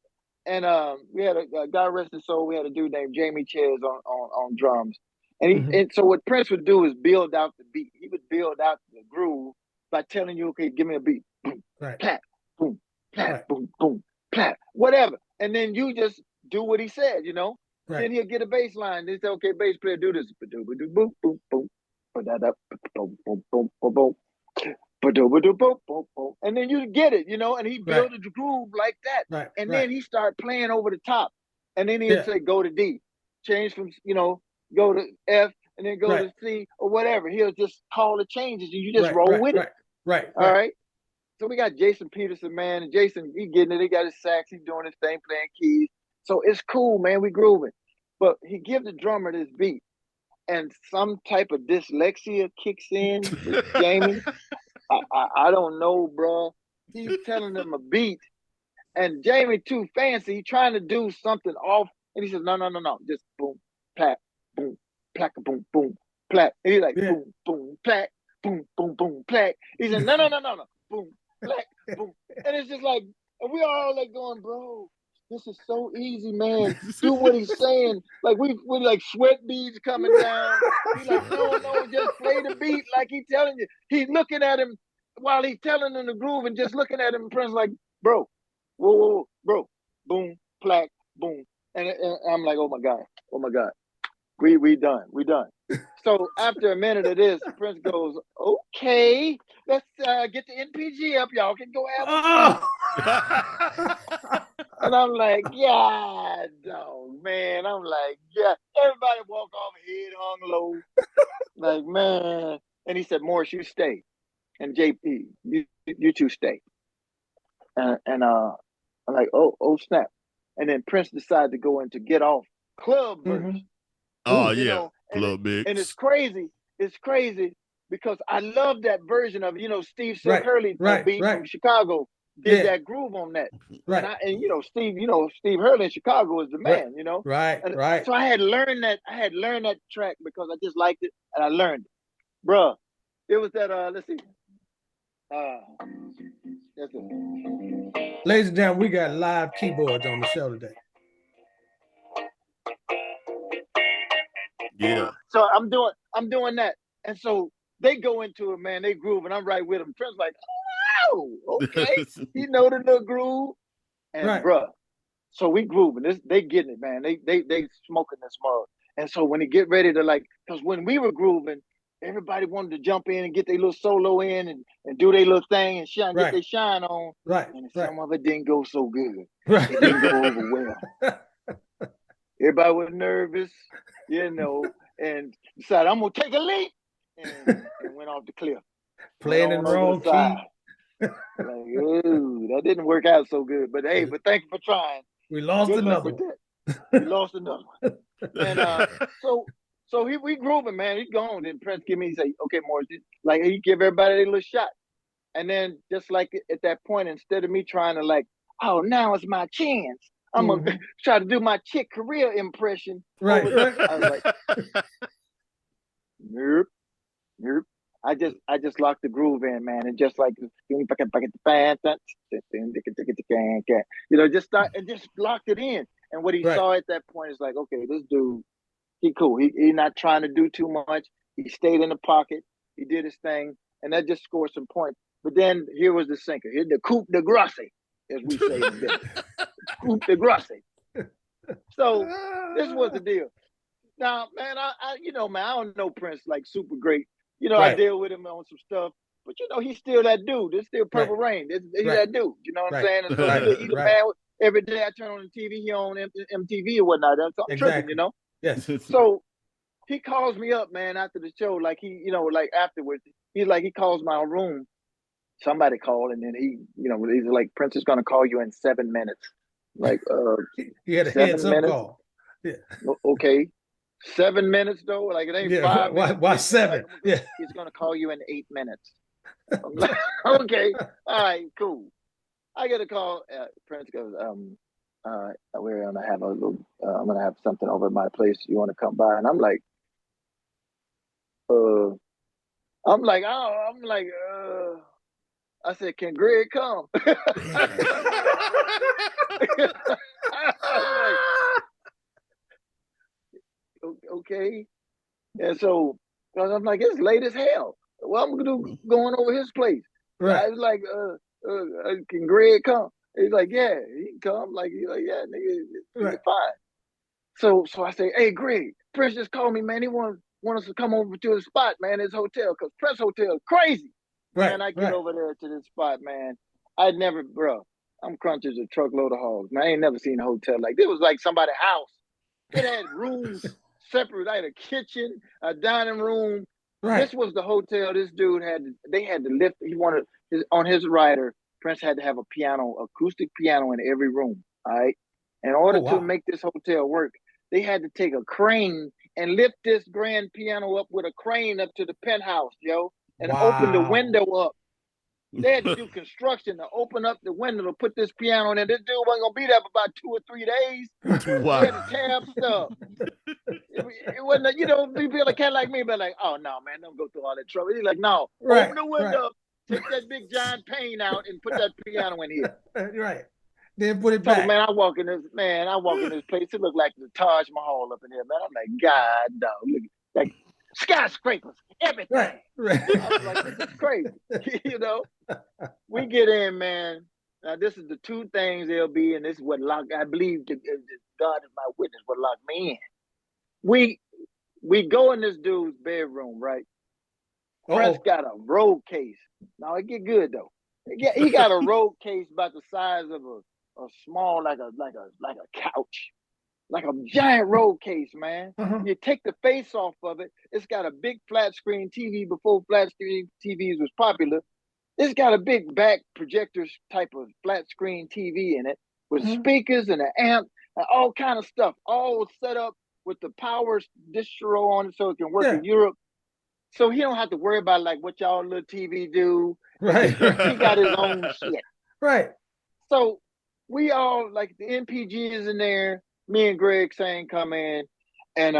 And we had a God rest his soul. We had a dude named Jamie Ches on drums. And and so what Prince would do is build out the beat. He would build out the groove by telling you, okay, give me a beat. Boom, plat, boom, plat, boom, boom, plat, whatever. And then you just do what he said, Right. Then he'll get a bass line. They say, okay, bass player, do this. Boom, boom, boom, boom. Boom, boom, boom, boom, boom. And then you get it, and he built a groove like that. Right. And then he started playing over the top. And then he'd say, go to D. Change from, go to F and then go to C or whatever. He'll just call the changes and you just roll with it. Right. All right. So we got Jason Peterson, man. And Jason, he getting it. He got his sax. He's doing his thing, playing keys. So it's cool, man. We grooving. But he give the drummer this beat, and some type of dyslexia kicks in with Jamie. I don't know, bro. He's telling him a beat, and Jamie too fancy. He trying to do something off, and he says, no, no, no, no, just boom, plack, boom, plack, boom, boom, plack. And he's like, Yeah. boom, boom, plack, boom, boom, boom, plack. He said, no, no, no, no, no, boom, plack, boom. And it's just like, and we are all like going, bro, this is so easy, man. Do what he's saying. Like we like sweat beads coming down. He's like, no, no, just play the beat like he's telling you. He's looking at him while he's telling him the groove and just looking at him. And Prince like, bro, whoa, whoa, whoa, bro, boom, plaque, boom. And I'm like, oh my God, we done. So after a minute of this, Prince goes, okay, let's get the NPG up. Y'all can go have a seat. And I'm like, yeah, dog, man. I'm like, yeah. Everybody walk off, head hung low. Like, man. And he said, Morris, you stay. And JP, you two stay. And I'm like, oh snap. And then Prince decided to go into Get Off club version. Oh, You yeah. know, Club mix. And it's crazy because I love that version of, Steve Right, Hurley beat from Chicago did that groove on that. Right. And Steve Hurley in Chicago is the man, Right, and right. So I had learned that track because I just liked it and I learned it. Bruh, it was that let's see. That's it. Ladies and gentlemen, we got live keyboards on the show today. Yeah. So I'm doing that. And so they go into it, man. They groove, and I'm right with them. Prince like, oh, okay. You know the little groove. And bruh, so we grooving. They getting it, man. They smoking this mug. And so when he get ready to because when we were grooving, everybody wanted to jump in and get their little solo in and do their little thing and shine, get their shine on. Right. And some of it didn't go so good. Right. It didn't go over well. Everybody was nervous, and decided I'm gonna take a leap and went off the cliff. Playing in the wrong key. Like, ooh, that didn't work out so good. But hey, thank you for trying. We lost another one. We lost another one. And so we grooving, man. He gone. Then Prince he say, okay, Morris, like he give everybody a little shot. And then just like at that point, instead of me trying to oh, now it's my chance. I'm gonna try to do my Chick Corea impression. Right. I was like, nope. I just locked the groove in, man, and just just start and just locked it in. And what he saw at that point is like, okay, this dude, he cool. He not trying to do too much. He stayed in the pocket. He did his thing, and that just scored some points. But then here was the sinker. Here's the coup de grace, as we say in business. Coup de grace. So this was the deal. Now, man, I don't know Prince like super great. I deal with him on some stuff, but he's still that dude. It's still Purple Rain. He's that dude. You know what I'm saying? And so he's a man. Every day I turn on the TV, he on MTV or whatnot. I'm tripping, Yes. So he calls me up, man, after the show. Like like afterwards, he calls my room. Somebody called, and then he's like, Prince is gonna call you in 7 minutes. Like, he had a heads up call. Yeah. Okay. 7 minutes though, like it ain't 5 minutes. Why 7? Like, he's gonna call you in 8 minutes. I'm like, okay, all right, cool. I get a call. Prince goes, we're gonna have I'm gonna have something over at my place. You want to come by? And I'm like, I said, can Greg come? Okay. And so I'm like, it's late as hell. Well, I'm going over his place. Right. I was like, can Greg come? He's like, yeah, he can come. He's like, yeah, nigga, it's fine. So I say, hey, Greg, Prince just called me, man. He want us to come over to his spot, man, his hotel, because Prince Hotel is crazy. Right. And I get over there to this spot, man. I'm crunching a truckload of hogs, man. I ain't never seen a hotel like this. It was like somebody's house. It had rooms separate, like a kitchen, a dining room. Right. This was the hotel. This dude they had to lift. He wanted on his rider. Prince had to have a acoustic piano in every room. All right. In order to make this hotel work, they had to take a crane and lift this grand piano up with a crane up to the penthouse, yo, and open the window up. They had to do construction to open up the window to put this piano in there. This dude wasn't gonna be there for about 2 or 3 days. Wow. He had to tear up stuff. It wasn't, you know, be a cat like me, but like, oh no, man, don't go through all that trouble. He's like, no, open the window, take that big giant pane out, and put that piano in here. Right. Then put it So, back. man, I walk in this place. It looked like the Taj Mahal up in here, man. I'm like, God, dog, look, like skyscrapers, everything. Right. I was like, this is crazy. You know, we get in, man. Now, this is the two things there'll be, and this is what I believe God is my witness, what locked me in. We go in this dude's bedroom, right? Prince got a road case. Now it get good though. He got a road case about the size of a small, like a couch, like a giant road case, man. You take the face off of it. It's got a big flat screen TV before flat screen TVs was popular. It's got a big back projector type of flat screen TV in it with speakers and an amp and all kind of stuff, all set up with the power distro on it so it can work in Europe. So he don't have to worry about like what y'all little TV do. Right. He got his own shit. Right. So we all, like, the MPG is in there. Me and Greg Sane come in, and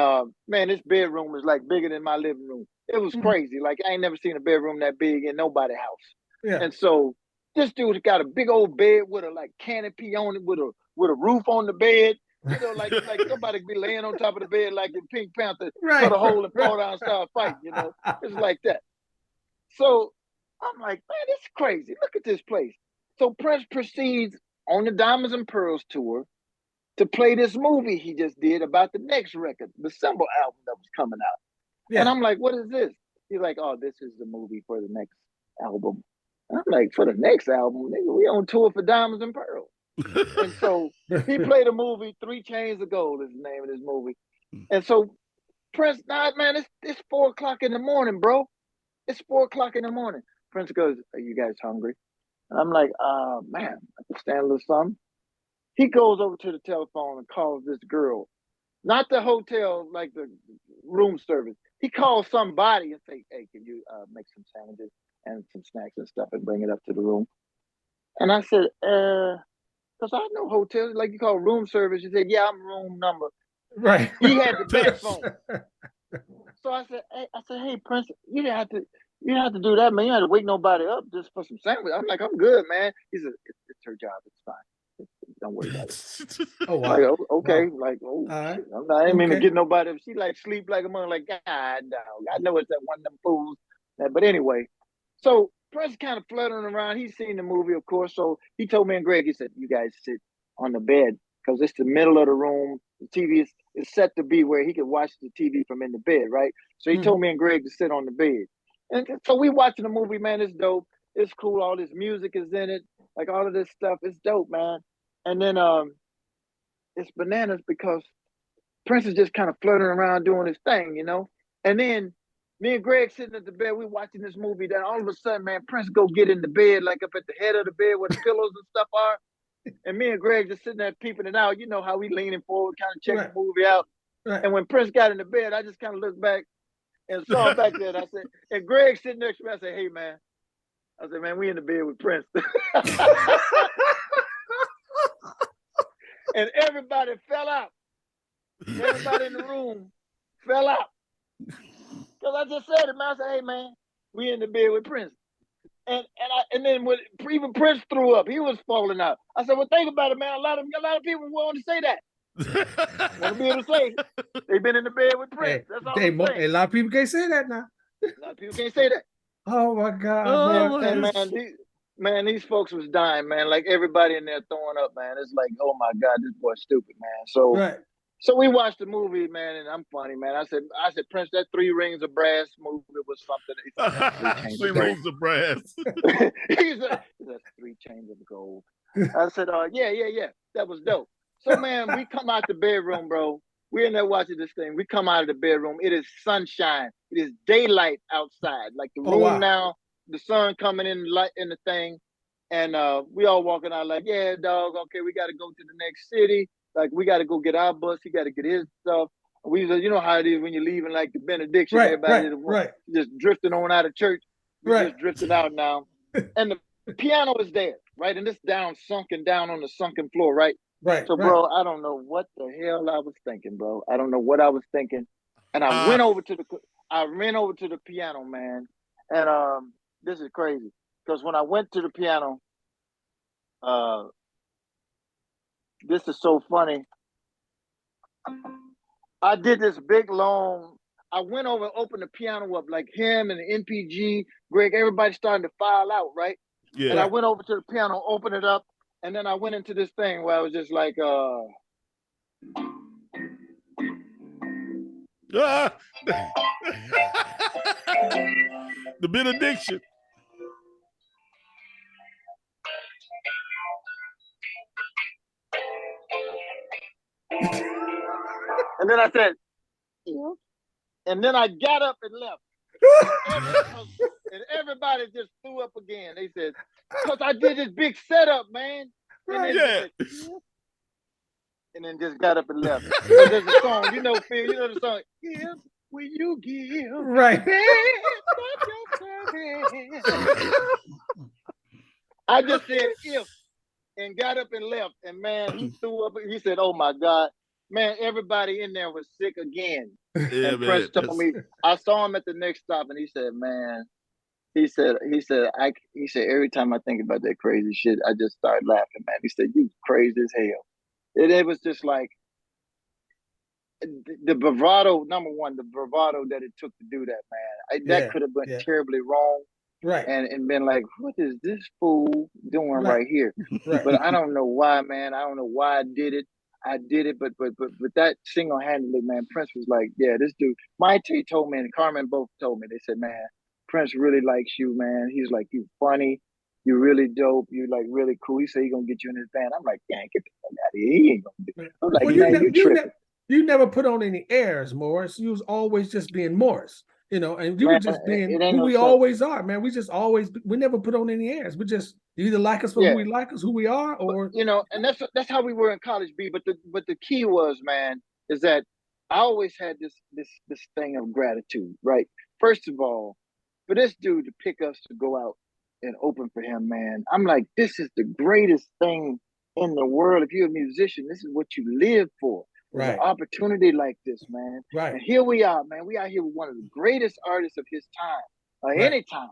man, this bedroom is like bigger than my living room. It was crazy. Like, I ain't never seen a bedroom that big in nobody's house. Yeah. And so this dude's got a big old bed with a like canopy on it, with a roof on the bed. You know, like somebody be laying on top of the bed like in Pink Panther, cut a hole and fall down and start fighting, you know. It's like that. So I'm like, man, this is crazy. Look at this place. So Prince proceeds on the Diamonds and Pearls tour to play this movie he just did about the next record, the Symbol album that was coming out. Yeah. And I'm like, what is this? He's like, oh, this is the movie for the next album. And I'm like, for the next album? Nigga, we on tour for Diamonds and Pearls. And so he played a movie, 3 Chains of Gold is the name of this movie. And so Prince, man, it's 4 o'clock in the morning, bro. It's 4 o'clock in the morning. Prince goes, are you guys hungry? And I'm like, man, I can stand a little something. He goes over to the telephone and calls this girl, not the hotel, like the room service. He calls somebody and say, hey, can you make some sandwiches and some snacks and stuff and bring it up to the room? And I said, because I know hotels, like you call room service. You said, yeah, I'm room number. Right. He had the best phone. So I said, hey, Prince, you didn't have to do that, man. You had to wake nobody up just for some sandwich. I'm like, I'm good, man. He said, it's her job. It's fine. Don't worry about it. Oh, wow. Like, okay. Wow. Like, oh, right. I didn't mean to get nobody. She like sleep like a mother. Like, God, dog. I know it's that one of them fools. But anyway, so Prince kind of fluttering around. He's seen the movie, of course. So he told me and Greg, he said, you guys sit on the bed because it's the middle of the room. The TV is set to be where he could watch the TV from in the bed, right? So he told me and Greg to sit on the bed. And so we watching the movie, man. It's dope. It's cool. All this music is in it. Like all of this stuff. It's dope, man. And then it's bananas because Prince is just kind of flirting around doing his thing, you know? And then me and Greg sitting at the bed, we watching this movie. Then all of a sudden, man, Prince go get in the bed, like up at the head of the bed where the pillows and stuff are. And me and Greg just sitting there peeping it out. You know how we leaning forward, kind of checking the movie out. Right. And when Prince got in the bed, I just kind of looked back and saw him back there. And I said, and Greg sitting next to me, I said, hey, man. I said, man, we in the bed with Prince. And everybody fell out. Everybody in the room fell out. Because I just said it, man. I said, hey, man, we in the bed with Prince. And then when even Prince threw up, he was falling out. I said, well, think about it, man. A lot of people want to say that. Want to be able to say they've been in the bed with Prince. That's all I'm saying. A lot of people can't say that now. A lot of people can't say that. Oh my God, man, these folks was dying, man. Like everybody in there throwing up, man. It's like, oh my God, this boy's stupid, man. So we watched the movie, man, and I'm funny, man. I said, Prince, that 3 Rings of Brass movie was something. 3 Rings of Brass. He said, that's 3 Chains of Gold. I said, yeah, that was dope. So, man, we come out the bedroom, bro. We're in there watching this thing. We come out of the bedroom. It is sunshine. It is daylight outside. Like the room now, the sun coming in in the thing. And we all walking out like, yeah, dog, okay, we got to go to the next city. Like we got to go get our bus. He got to get his stuff. We, you know how it is when you're leaving, like the benediction. Right, Everybody right. just drifting on out of church. We Right. just drifting out now, and the piano is there, right, and it's sunken down on the sunken floor, right. Right. So, bro, I don't know what the hell I was thinking, bro. I don't know what I was thinking, and I ran over to the piano, man, and this is crazy because when I went to the piano, this is so funny. I did this big long. I went over and opened the piano up, like him and the NPG, Greg, everybody starting to file out, right? Yeah. And I went over to the piano, opened it up, and then I went into this thing where I was just like, the benediction. and then I said, yeah. And then I got up and left. And everybody just threw up again. They said, because I did this big setup, man. Right. Yeah. And then just got up and left. So there's a song, you know, Phil, you know the song, give when you give. Right. I just said if and got up and left. And man, he threw up. He said, oh my God. Man, everybody in there was sick again. Yeah, and Prince told me, I saw him at the next stop and he said, man, he said, every time I think about that crazy shit, I just start laughing, man. He said, you crazy as hell. It was just like the bravado, number one, the bravado that it took to do that, man. That could have been terribly wrong. Right. And been like, what is this fool doing right here? Right. But I don't know why, man. I don't know why I did it. I did it, but that single-handedly, man, Prince was like, yeah, this dude. Maite told me and Carmen both told me. They said, man, Prince really likes you, man. He's like, you funny, you really dope, you like really cool. He said he gonna get you in his band. I'm like, damn, get the fuck out of here. He ain't gonna do it. I'm like, well, man, you tripping. You never put on any airs, Morris. You was always just being Morris, you know, and you were just being who we always are, man. We never put on any airs. We just, you either like us for who we like us, who we are, or you know, and that's how we were in college, B. But the key was, man, is that I always had this thing of gratitude, right? First of all, for this dude to pick us to go out and open for him, man, I'm like, this is the greatest thing in the world. If you're a musician, this is what you live for. Right. An opportunity like this, man. Right. And here we are, man. We out here with one of the greatest artists of his time, any time.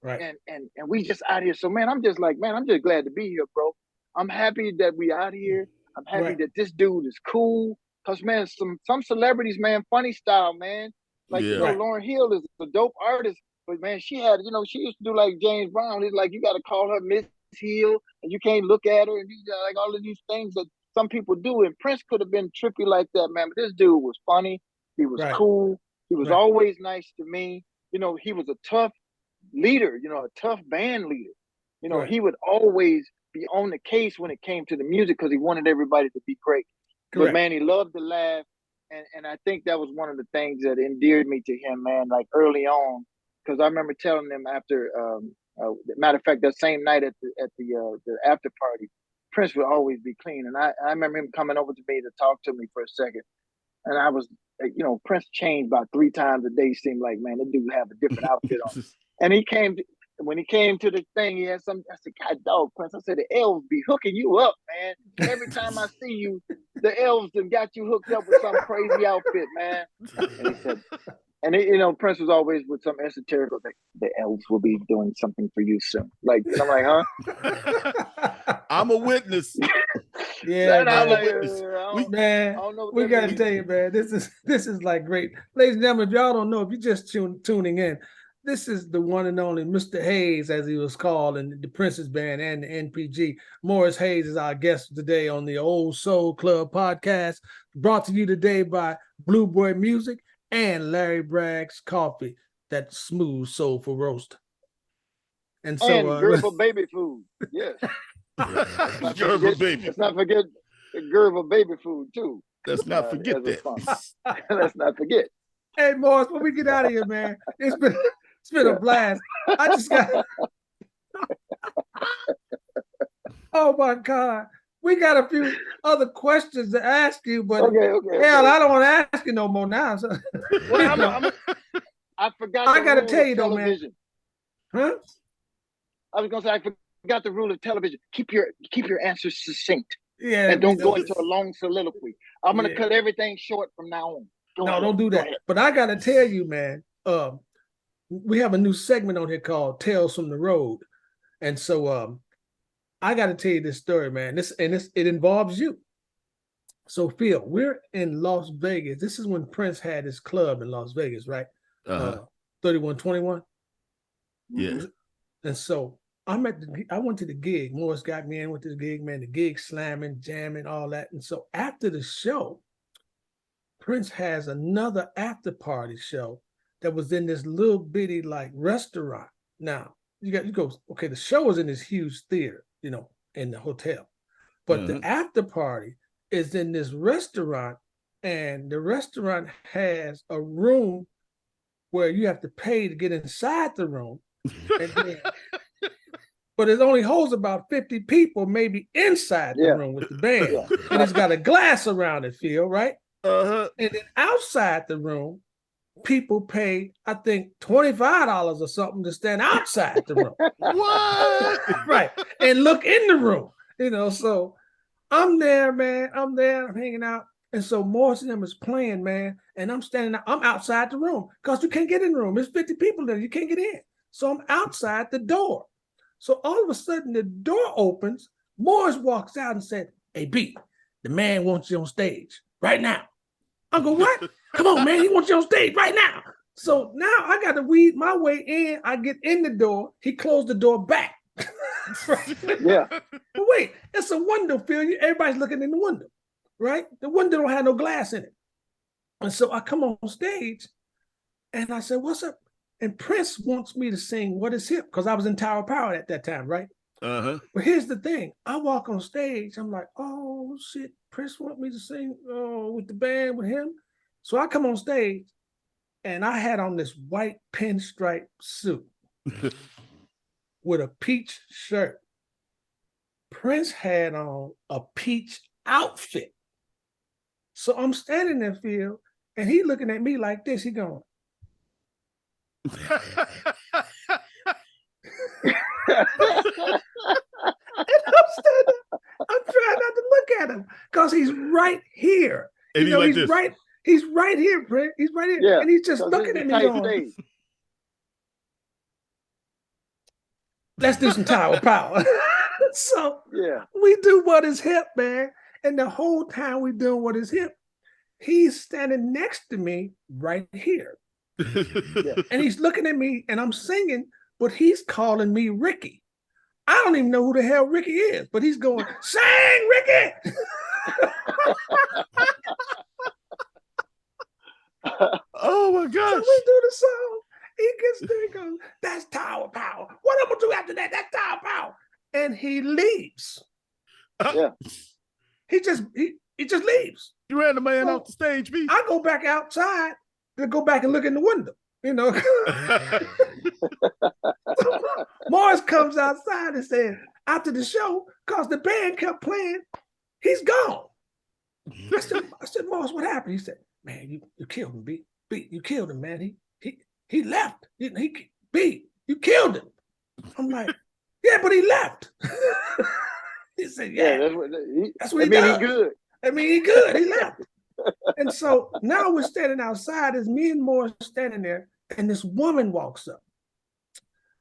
Right. And we just out here. So, man, I'm just like, man, I'm just glad to be here, bro. I'm happy that we out here. I'm happy that this dude is cool. Cause, man, some celebrities, man, funny style, man. Like, you know, Lauryn Hill is a dope artist. But, man, she had, you know, she used to do like James Brown. It's like, you got to call her Miss Hill. And you can't look at her. And you got like all of these things that some people do. And Prince could have been trippy like that, man. But this dude was funny. He was cool. He was always nice to me. You know, he was a tough leader, you know, a tough band leader. You know, he would always be on the case when it came to the music because he wanted everybody to be great. But, man, he loved to laugh. And I think that was one of the things that endeared me to him, man, like early on. Because I remember telling him after, matter of fact, that same night at the after party, Prince would always be clean. And I remember him coming over to me to talk to me for a second. And I was, you know, Prince changed about 3 times a day. Seemed like, man, that dude have a different outfit on. And when he came to the thing, he had some, I said, God dog, Prince. I said, the elves be hooking you up, man. Every time I see you, the elves done got you hooked up with some crazy outfit, man. And he said, and you know, Prince was always with some esoteric, like, the elves will be doing something for you soon. Like, and I'm like, huh? I'm a witness. Yeah, man. I'm a witness. We gotta tell you, man, this is like great. Ladies and gentlemen, if y'all don't know, if you're just tuning in, this is the one and only Mr. Hayes, as he was called, in the Prince's Band and the NPG. Morris Hayes is our guest today on the Old Soul Club podcast, brought to you today by Blue Boy Music and Larry Bragg's Coffee, that smooth, soulful roast. And so, Gerber baby food, yes. Gerber baby. Let's not forget Gerber baby food too. Let's not forget that. Let's not forget. Hey, Morris, when we get out of here, man, it's been a blast. I just got. Oh my God. we got a few other questions to ask you, but Okay. hell, I don't want to ask you no more now. So, Well, I forgot. I the gotta rule tell of you though, man. television. Huh? I was gonna say I forgot the rule of television. Keep your answers succinct. Yeah, And don't go into a long soliloquy. I'm gonna Yeah. cut everything short from now on. Don't do that. But I gotta tell you, man, we have a new segment on here called Tales from the Road. And so I gotta tell you this story, man. It involves you. So Phil, we're in Las Vegas. This is when Prince had his club in Las Vegas, right? 3121. Yeah. And so I went to the gig. Morris got me in with this gig, man. The gig slamming, jamming, all that. And so after the show, Prince has another after party show that was in this little bitty like restaurant. Now you go, okay, the show was in this huge theater, in the hotel, but the after party is in this restaurant, and the restaurant has a room where you have to pay to get inside the room. But it only holds about 50 people, maybe inside the room with the band. Yeah. And it's got a glass around it, Phil, right? And then outside the room, people pay, I think, $25 or something to stand outside the room. What? Right. And look in the room. So I'm there, man. I'm hanging out. And so Morris and them is playing, man. And I'm outside the room because you can't get in the room. There's 50 people there. You can't get in. So I'm outside the door. So all of a sudden the door opens. Morris walks out and said, "Hey, B, the man wants you on stage right now." I go, "What? Come on, man. He wants you on stage right now." So now I got to weed my way in. I get in the door. He closed the door back. Right? Yeah. But wait, it's a window, Phil. Everybody's looking in the window, right? The window don't have no glass in it. And so I come on stage and I said, "What's up?" And Prince wants me to sing "What Is Hip" because I was in Tower Power at that time, right? But here's the thing. I walk on stage. I'm like, oh, shit. Prince want me to sing with the band with him. So I come on stage and I had on this white pinstripe suit with a peach shirt. Prince had on a peach outfit. So I'm standing there, Phil, and he looking at me like this. He going, I'm trying not to look at him because he's right here. And he's like this. He's right here, Brent. He's right here. Yeah, and he's just looking at me going, "Let's do some Tower Power." So we do What Is Hip, man. And the whole time we doing What Is Hip, he's standing next to me right here. And he's looking at me and I'm singing, but he's calling me Ricky. I don't even know who the hell Ricky is, but he's going, "Sing, Ricky!" Oh my gosh. So we do the song. He gets there, he goes, "That's Tower Power. What I'm gonna do after that? That's Tower Power." And he leaves. He just leaves. You ran the man off the stage, B. I go back outside to go back and look in the window. Morris comes outside and said, after the show, because the band kept playing, he's gone. I said, "Morris, what happened?" He said, "Man, you killed him, B. B, you killed him, man. He left. B, you killed him." I'm like, "Yeah, but he left." He said, "Yeah, that's what he does. He good. I mean, he good. He left." And so now we're standing outside. It's me and Morris standing there, and this woman walks up.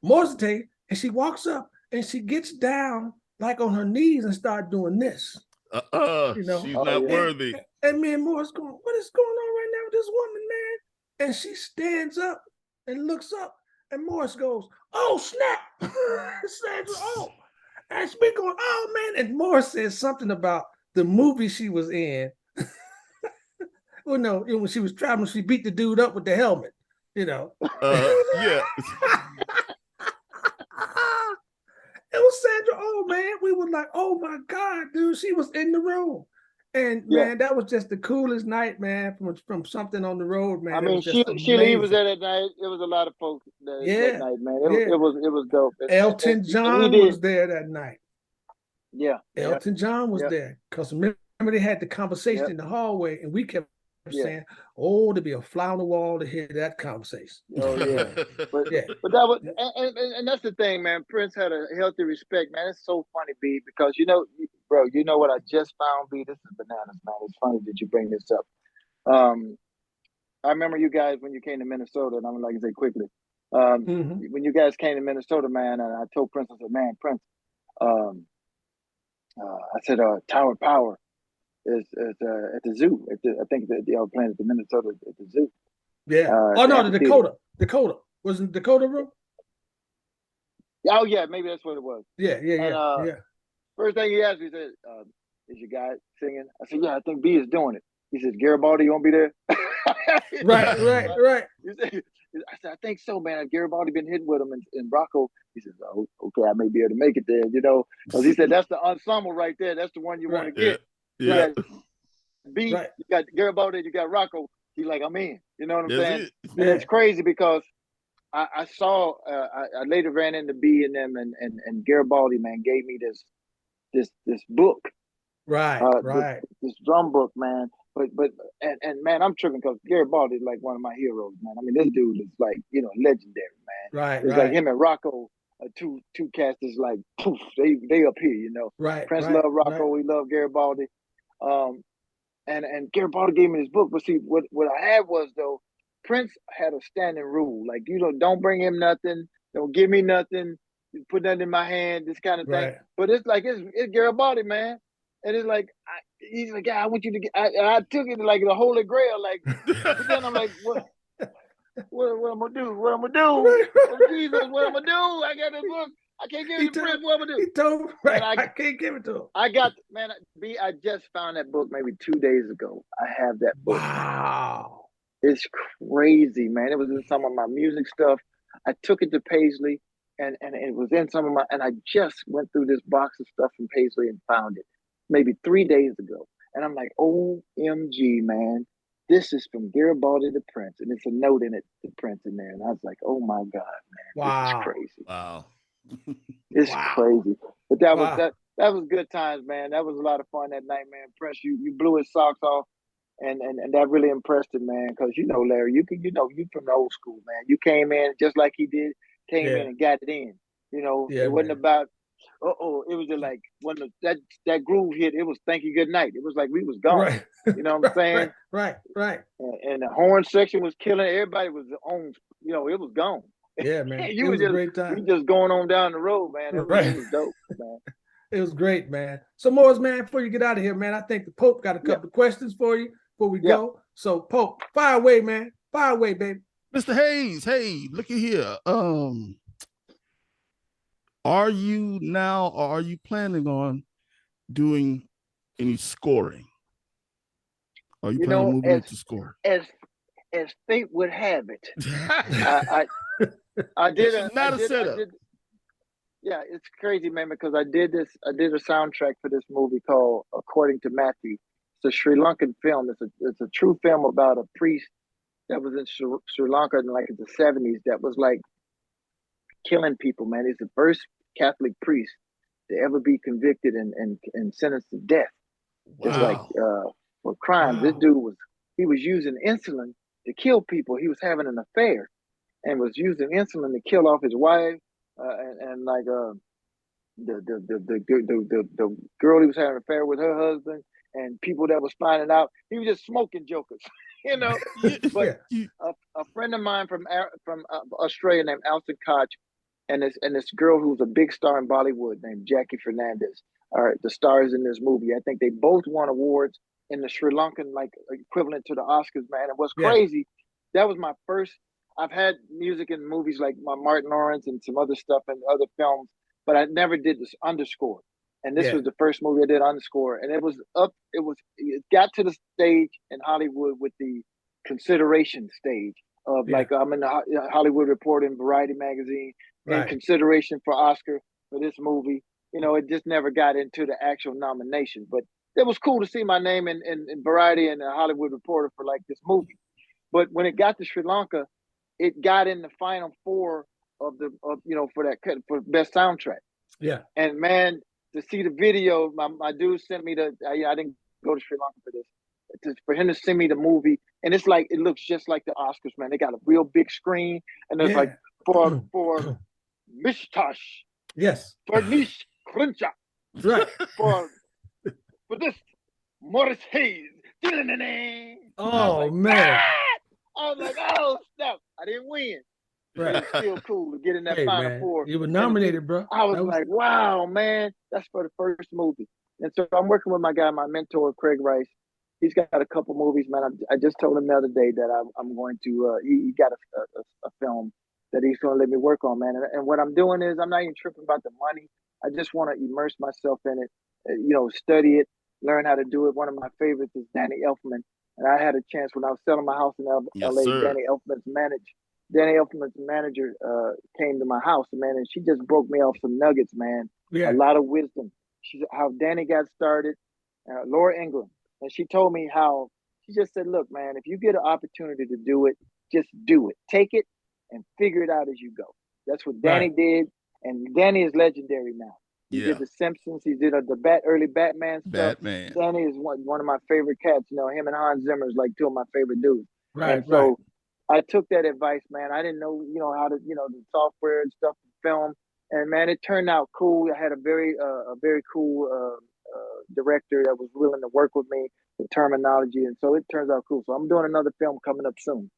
Morris will tell you, and she walks up and she gets down like on her knees and start doing this. She's not worthy. And me and Morris going, "What is going on right now with this woman, man?" And she stands up and looks up, and Morris goes, "Oh, snap." Sandra, "Oh." And she going, "Oh, man." And Morris says something about the movie she was in. Well, no, when she was traveling, she beat the dude up with the helmet, Yeah. It was Sandra Oh, man. We were like, "Oh my God, dude." She was in the room. And man, that was just the coolest night, man, from Something on the Road, man. I mean, Sheila was there that night. It was a lot of folks that night, man. It was dope. Elton John was there that night. Yeah. Yeah. Elton John was Yeah. there because remember they had the conversation Yep. in the hallway, and we kept Yeah. saying, "Oh, to be a fly on the wall to hear that conversation." Oh yeah. But Yeah, but that was and that's the thing, man. Prince had a healthy respect, man. It's so funny, B, because bro, you know what I just found, B. This is bananas, man. It's funny that you bring this up. I remember you guys when you came to Minnesota, and I'm like to say quickly, when you guys came to Minnesota, man, and I told Prince, I said, man, Prince, um, I said, Tower Power is at the zoo. I think that they are playing at the Minnesota at the zoo. yeah. At Oh the no, the amphitheater. Dakota wasn't Dakota room. Oh yeah, maybe that's what it was. Yeah, yeah, And yeah, yeah. first thing he asked me, he said, "Is your guy singing?" I said, "Yeah, I think B is doing it." He said, "Garibaldi, you won't be there?" Right. He said, I said, "I think so, man. Garibaldi been hitting with him in Rocco." He says, "Oh, okay, I may be able to make it there, because he said that's the ensemble right there. That's the one you want to get. Yeah. You got B, Right. you got Garibaldi, you got Rocco." He's like, "I'm in." You know what I'm saying? It. And it's crazy because I saw I later ran into B and them, and Garibaldi, man, gave me this book, Right. this drum book, man. But and man, I'm tripping because Garibaldi is like one of my heroes, man. I mean, this dude is like legendary, man. It's like him and Rocco, two cats is like poof, they up here, Prince loved Rocco, he loved Garibaldi, and Garibaldi gave me this book. But see, what I had was though, Prince had a standing rule, like don't bring him nothing, don't give me nothing, put nothing in my hand, this kind of thing. Right. But it's like it's Garibaldi, man, and it's like he's like, yeah, I want you to get. I took it like the Holy Grail, like. But then I'm like, what I'm gonna do? What I'm gonna do? Oh, Jesus, what I'm gonna do? I got this book. I can't give it to Prince. What I'm gonna do? He told right. I can't give it to him. I just found that book maybe 2 days ago. I have that book. Wow. It's crazy, man. It was in some of my music stuff. I took it to Paisley, and it was in some of my. And I just went through this box of stuff from Paisley and found it maybe 3 days ago. And I'm like, OMG, man. This is from Garibaldi to Prince, and it's a note in it to Prince in there. And I was like, oh my God, man, wow. This is crazy. Wow. It's crazy. But that was good times, man. That was a lot of fun that night, man. Prince, you blew his socks off, and that really impressed him, man. Because Larry, you from the old school, man. You came in just like he did, in and got it in. It wasn't about it was just like when that groove hit, it was thank you, good night. It was like we was gone. Right. You know what I'm saying? Right. And the horn section was killing. Everybody was on. It was gone. Yeah, man. It was a great time. We just going on down the road, man. It was dope, man. It was great, man. So, Morris, man, before you get out of here, man, I think the Pope got a couple of questions for you before we go. So, Pope, fire away, man. Fire away, baby. Mr. Hayes, hey, looky here. Are you planning on doing any scoring? Are you planning on moving into score? As fate would have it, I did a setup. Yeah, it's crazy, man, because I did a soundtrack for this movie called According to Matthew. It's a Sri Lankan film. It's a true film about a priest that was in Sri Lanka in the 70s that was like killing people, man. He's the first Catholic priest to ever be convicted and sentenced to death. Wow. Just like for crimes. This dude was using insulin to kill people. He was having an affair and was using insulin to kill off his wife and the girl he was having an affair with, her husband, and people that was finding out. He was just smoking jokers, But a friend of mine from Australia named Alston Koch and this girl who's a big star in Bollywood named Jackie Fernandez are the stars in this movie. I think they both won awards in the Sri Lankan equivalent to the Oscars, man. And what's crazy, that was my first. I've had music in movies like my Martin Lawrence and some other stuff and other films, but I never did this underscore. And this was the first movie I did underscore. And it got to the stage in Hollywood with the consideration stage of I'm in the Hollywood Reporter and Variety magazine and consideration for Oscar for this movie. It just never got into the actual nomination, but it was cool to see my name in Variety and the Hollywood Reporter for this movie. But when it got to Sri Lanka, it got in the final four for best soundtrack. Yeah. And man, to see the video. My dude sent me I didn't go to Sri Lanka for this. For him to send me the movie, and it's like it looks just like the Oscars, man. They got a real big screen, and there's like for Mishtash, yes, for Nish Cruncha, right. for this Morris Hayes. Oh man, I was like, oh snap! I didn't win. But right. it's still cool to get in that Hey Final man, Four. you were nominated, bro. I was like, wow, man, that's for the first movie. And so I'm working with my guy, my mentor, Craig Rice. He's got a couple movies, man. I just told him the other day that I'm going to. He got a film that he's going to let me work on, man. And what I'm doing is I'm not even tripping about the money. I just want to immerse myself in it, study it, learn how to do it. One of my favorites is Danny Elfman, and I had a chance when I was selling my house in L.A. Sir. Danny Elfman's manager came to my house, man, and she just broke me off some nuggets, man. Yeah. A lot of wisdom. How Danny got started, Laura Ingram. And she told me how, she just said, look, man, if you get an opportunity to do it, just do it. Take it and figure it out as you go. That's what Danny did. And Danny is legendary now. He did The Simpsons. He did early Batman stuff. Batman. Danny is one of my favorite cats. Him and Hans Zimmer is like two of my favorite dudes. Right. And so I took that advice, man. I didn't know, how to, the software and stuff to film. And man, it turned out cool. I had a very cool director that was willing to work with me with terminology, and so it turns out cool. So I'm doing another film coming up soon.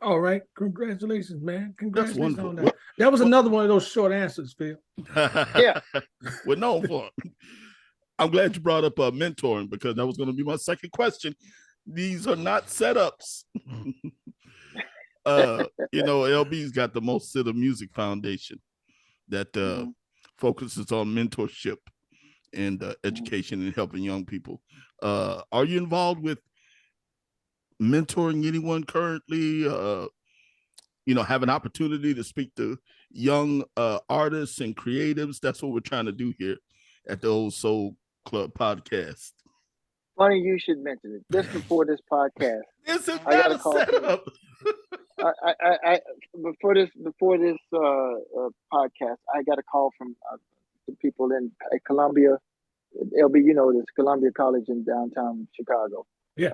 All right, congratulations, man. Congratulations on that. Well, that was another one of those short answers, Phil. Yeah, we're known for it. I'm glad you brought up mentoring, because that was going to be my second question. These are not setups. LB's got the Mo Sitta Music Foundation that focuses on mentorship and education and helping young people. Are you involved with mentoring anyone currently? Have an opportunity to speak to young artists and creatives? That's what we're trying to do here at the Old Soul Club podcast. Funny you should mention it. Just before this podcast, this is not a setup. Before this podcast, I got a call from the people in Columbia. LB, this Columbia College in downtown Chicago. Yeah.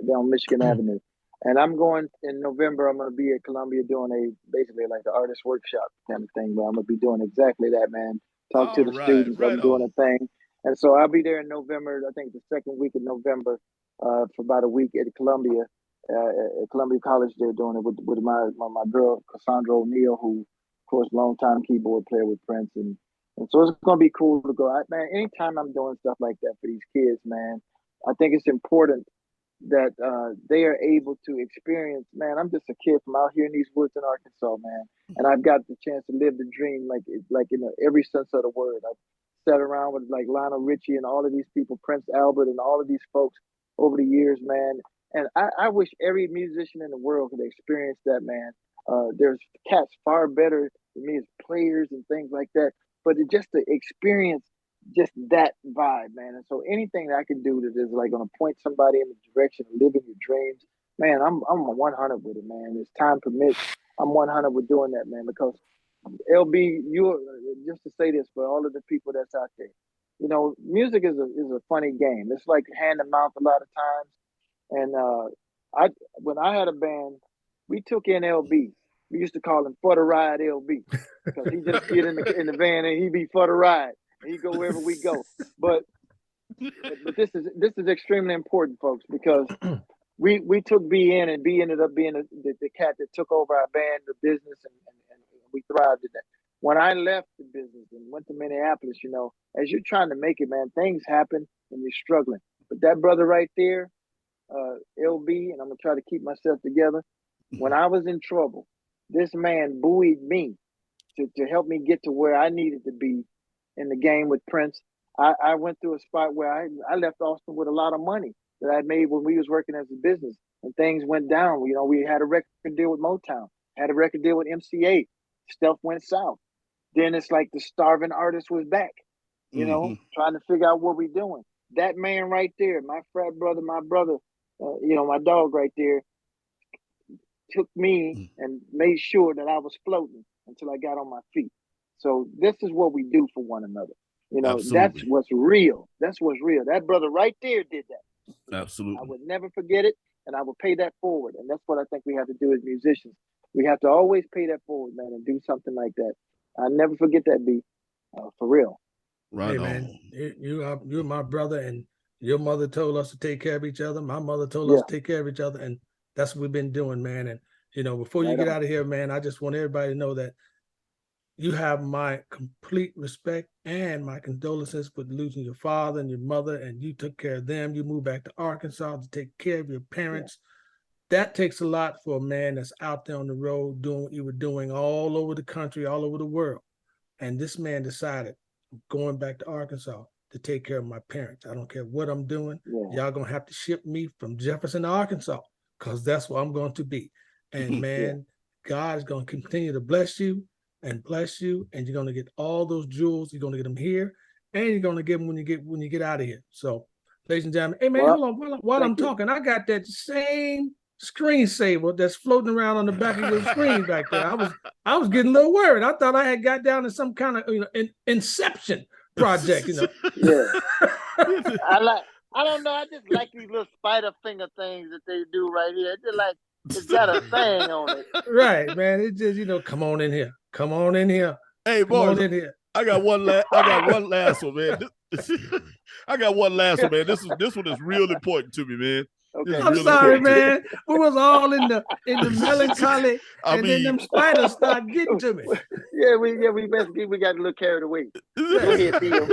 Down Michigan Avenue. And I'm going in November. I'm going to be at Columbia doing basically like an artist workshop kind of thing, where I'm going to be doing exactly that, man. Talk to the students. I'm doing a thing. And so I'll be there in November. I think the second week of November, for about a week at Columbia. At Columbia College, they're doing it with my girl Cassandra O'Neal, who, of course, longtime keyboard player with Prince, and so it's gonna be cool to go. Man, anytime I'm doing stuff like that for these kids, man, I think it's important that they are able to experience. Man, I'm just a kid from out here in these woods in Arkansas, man, and I've got the chance to live the dream, like in every sense of the word. I've sat around with like Lionel Richie and all of these people, Prince Albert, and all of these folks over the years, man. And I wish every musician in the world could experience that, man. There's cats far better than me as players and things like that. But just to experience just that vibe, man. And so anything that I can do that is like going to point somebody in the direction of living your dreams, man, I'm 100 with it, man. As time permits, I'm 100 with doing that, man. Because LB, just to say this for all of the people that's out there, music is a funny game. It's like hand to mouth a lot of times. And when I had a band, we took in LB. We used to call him For the Ride LB, because he just get in the van and he be for the ride. And he go wherever we go. But this is extremely important, folks, because we took B in, and B ended up being the cat that took over our band, the business, and we thrived in that. When I left the business and went to Minneapolis, as you're trying to make it, man, things happen and you're struggling. But that brother right there, LB, and I'm gonna try to keep myself together. When I was in trouble, this man buoyed me to help me get to where I needed to be in the game with Prince. I went through a spot where I left Austin with a lot of money that I made when we was working as a business, and things went down. We had a record deal with Motown, had a record deal with MCA. Stuff went south. Then it's like the starving artist was back, trying to figure out what we're doing. That man right there, my frat brother, my brother, my dog right there, took me and made sure that I was floating until I got on my feet. So this is what we do for one another. You know, that's Absolutely. what's real. That's what's real. That brother right there did that. I Absolutely. would never forget it, and I will pay that forward. And that's what I think we have to do as musicians. We have to always pay that forward, man, and do something like that. I never forget that beat, for real. Right Hey on. man, you're my brother, and your mother told us to take care of each other. My mother told us Yeah, to take care of each other, and that's what we've been doing, man. And before you right get on. out of here, man, I just want everybody to know that you have my complete respect and my condolences with losing your father and your mother, and you took care of them. You moved back to Arkansas to take care of your parents. That takes a lot for a man that's out there on the road doing what you were doing all over the country, all over the world. And this man decided, going back to Arkansas to take care of my parents. I don't care what I'm doing. Yeah, Y'all gonna have to ship me from Jefferson to Arkansas, because that's where I'm going to be. And yeah. man, God is gonna continue to bless you, and you're gonna get all those jewels. You're gonna get them here, and you're gonna get them when you get out of here. So, ladies and gentlemen, hey man, Well, hold on. While I'm thank you. talking, I got that same screensaver that's floating around on the back of your screen back there. I was getting a little worried. I thought I had got down to some kind of Inception project. Yeah, I don't know. I just like these little spider finger things that they do right here. It's just like it's got a thing on it. Right, man. It just come on in here. Come on in here. Hey, Come on boys, in here. I got one last one, man. I got one last one, man. This one is real important to me, man. Okay. I'm really sorry, important to me. man. We was all in the melancholy, I and then them mean, spiders start getting to me. Yeah, we basically we got a little carried away. Go ahead, Theo.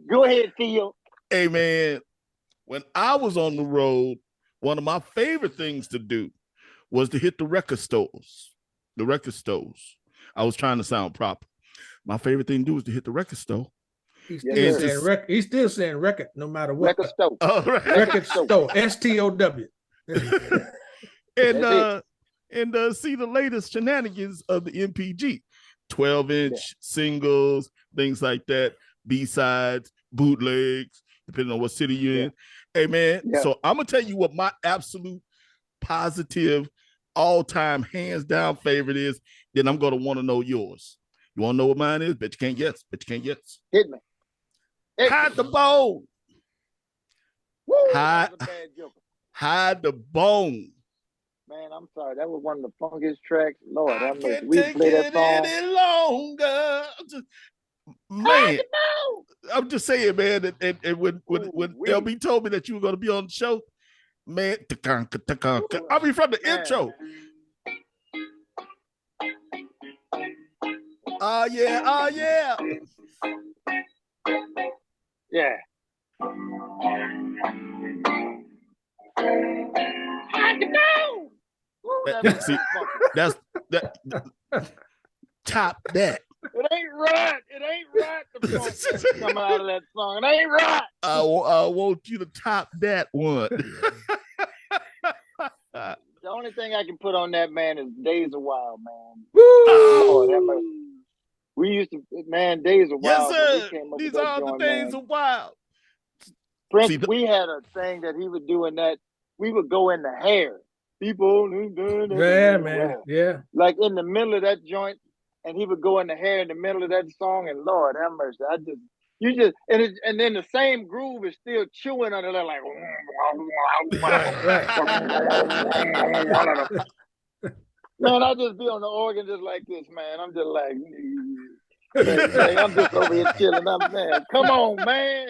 Go ahead, Theo. Hey, man, when I was on the road, one of my favorite things to do was to hit the record stores. The record stores. I was trying to sound proper. My favorite thing to do was to hit the record store. He's Yes, still sir. saying record. He's still saying record, no matter what. Record store. All right. Record store. STOW. and see the latest shenanigans of the NPG. 12-inch singles, things like that, B-sides, bootlegs, depending on what city you're in. Hey, man, so I'm going to tell you what my absolute positive all-time hands down favorite is, then I'm going to want to know yours. You want to know what mine is? Bet you can't guess. Hit me. Hide the bone. Woo, Hide the bone. Man, I'm sorry. That was one of the funkiest tracks. Lord, I can't we take play that it song any longer. Man, I'm just saying, man. And when LB told me that you were going to be on the show, man, I mean from the intro. Oh yeah. Yeah. See, that's that. Top that. It ain't right. The funk that's coming out of that song. It ain't right. I want you to top that one. The only thing I can put on that, man, is Days of Wild, man. Woo! Lord, we used to, man, Days of Wild. Yes, sir. These are the Days of Wild. Prince, we had a thing that he would do in that. We would go in the hair. People, yeah, man, yeah. Like in the middle of that joint, and he would go in the hair in the middle of that song, and Lord have mercy, and then the same groove is still chewing under there, like. Man, I just be on the organ just like this, man. I'm just like, I'm just over here chilling. Man, come on, man.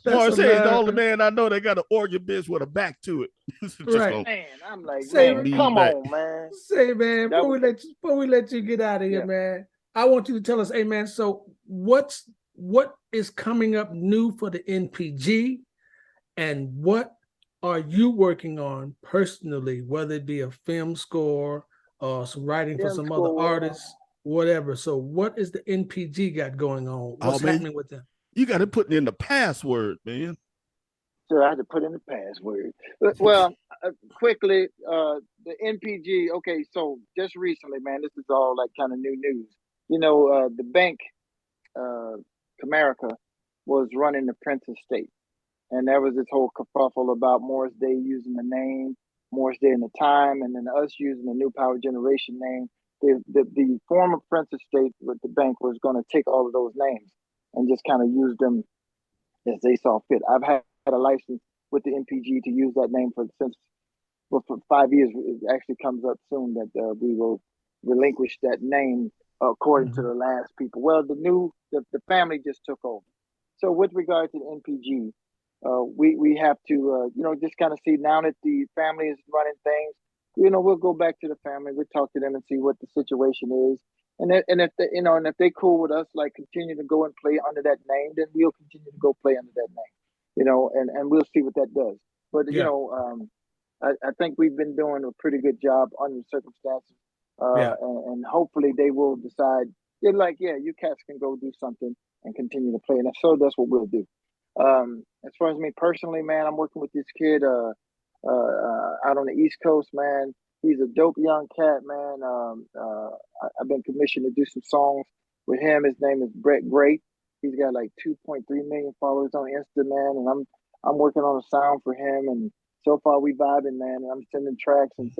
Morris is the only man I know that got an organ bitch with a back to it. Right. Man, I'm like, come on, man. Say, man, before we let you get out of here, man, I want you to tell us, hey, man, so what is coming up new for the NPG, and what are you working on personally, whether it be a film score or some writing for some other artists, whatever. So what is the NPG got going on? What's happening with them? You got to put in the password, man. So I had to put in the password. Well, quickly, the NPG. Okay, so just recently, man, this is all like kind of new news. You know, the bank, Comerica, was running the Prince estate, and there was this whole kerfuffle about Morris Day using the name Morris Day in the time, and then us using the New Power Generation name the former Prince estate with the bank was going to take all of those names and just kind of use them as they saw fit. I've had a license with the NPG to use that name for 5 years. It actually comes up soon that we will relinquish that name according to the last people. Well, the family just took over. So with regard to the NPG, we have to just kind of see now that the family is running things. We'll go back to the family. We'll talk to them and see what the situation is. And if they cool with us, like continue to go and play under that name, then we'll continue to go play under that name. And we'll see what that does. But I think we've been doing a pretty good job under the circumstances. And hopefully they will decide they're like, yeah, you cats can go do something and continue to play. And so that's what we'll do. As far as me personally, man, I'm working with this kid out on the East Coast, man. He's a dope young cat, man. I've been commissioned to do some songs with him. His name is Brett Great. He's got like 2.3 million followers on Insta, man. And I'm working on a sound for him. And so far we vibing, man. And I'm sending tracks. And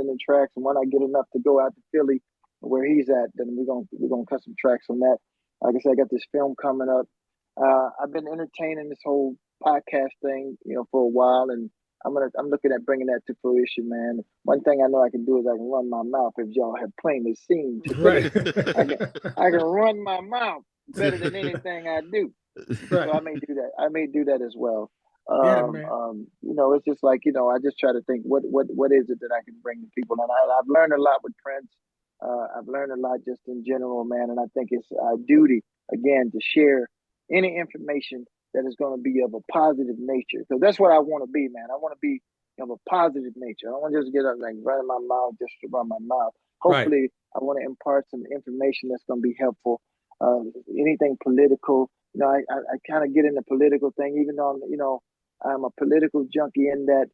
when I get enough to go out to Philly, where he's at, then we're gonna cut some tracks on that. Like I said, I got this film coming up. I've been entertaining this whole podcast thing, for a while, and I'm looking at bringing that to fruition, man. One thing I know I can do is I can run my mouth, if y'all have plainly seen. Right. I can run my mouth better than anything I do. Right. So I may do that as well. Man. It's just like, I just try to think what is it that I can bring to people, and I've learned a lot with Prince. I've learned a lot just in general, man, and I think it's our duty again to share any information that is going to be of a positive nature, because that's what I want to be, man. I want to be of a positive nature. I don't want to just get up like running my mouth just to run my mouth. Hopefully, I want to impart some information that's going to be helpful. Anything political, I kind of get in the political thing, even though I'm a political junkie in that.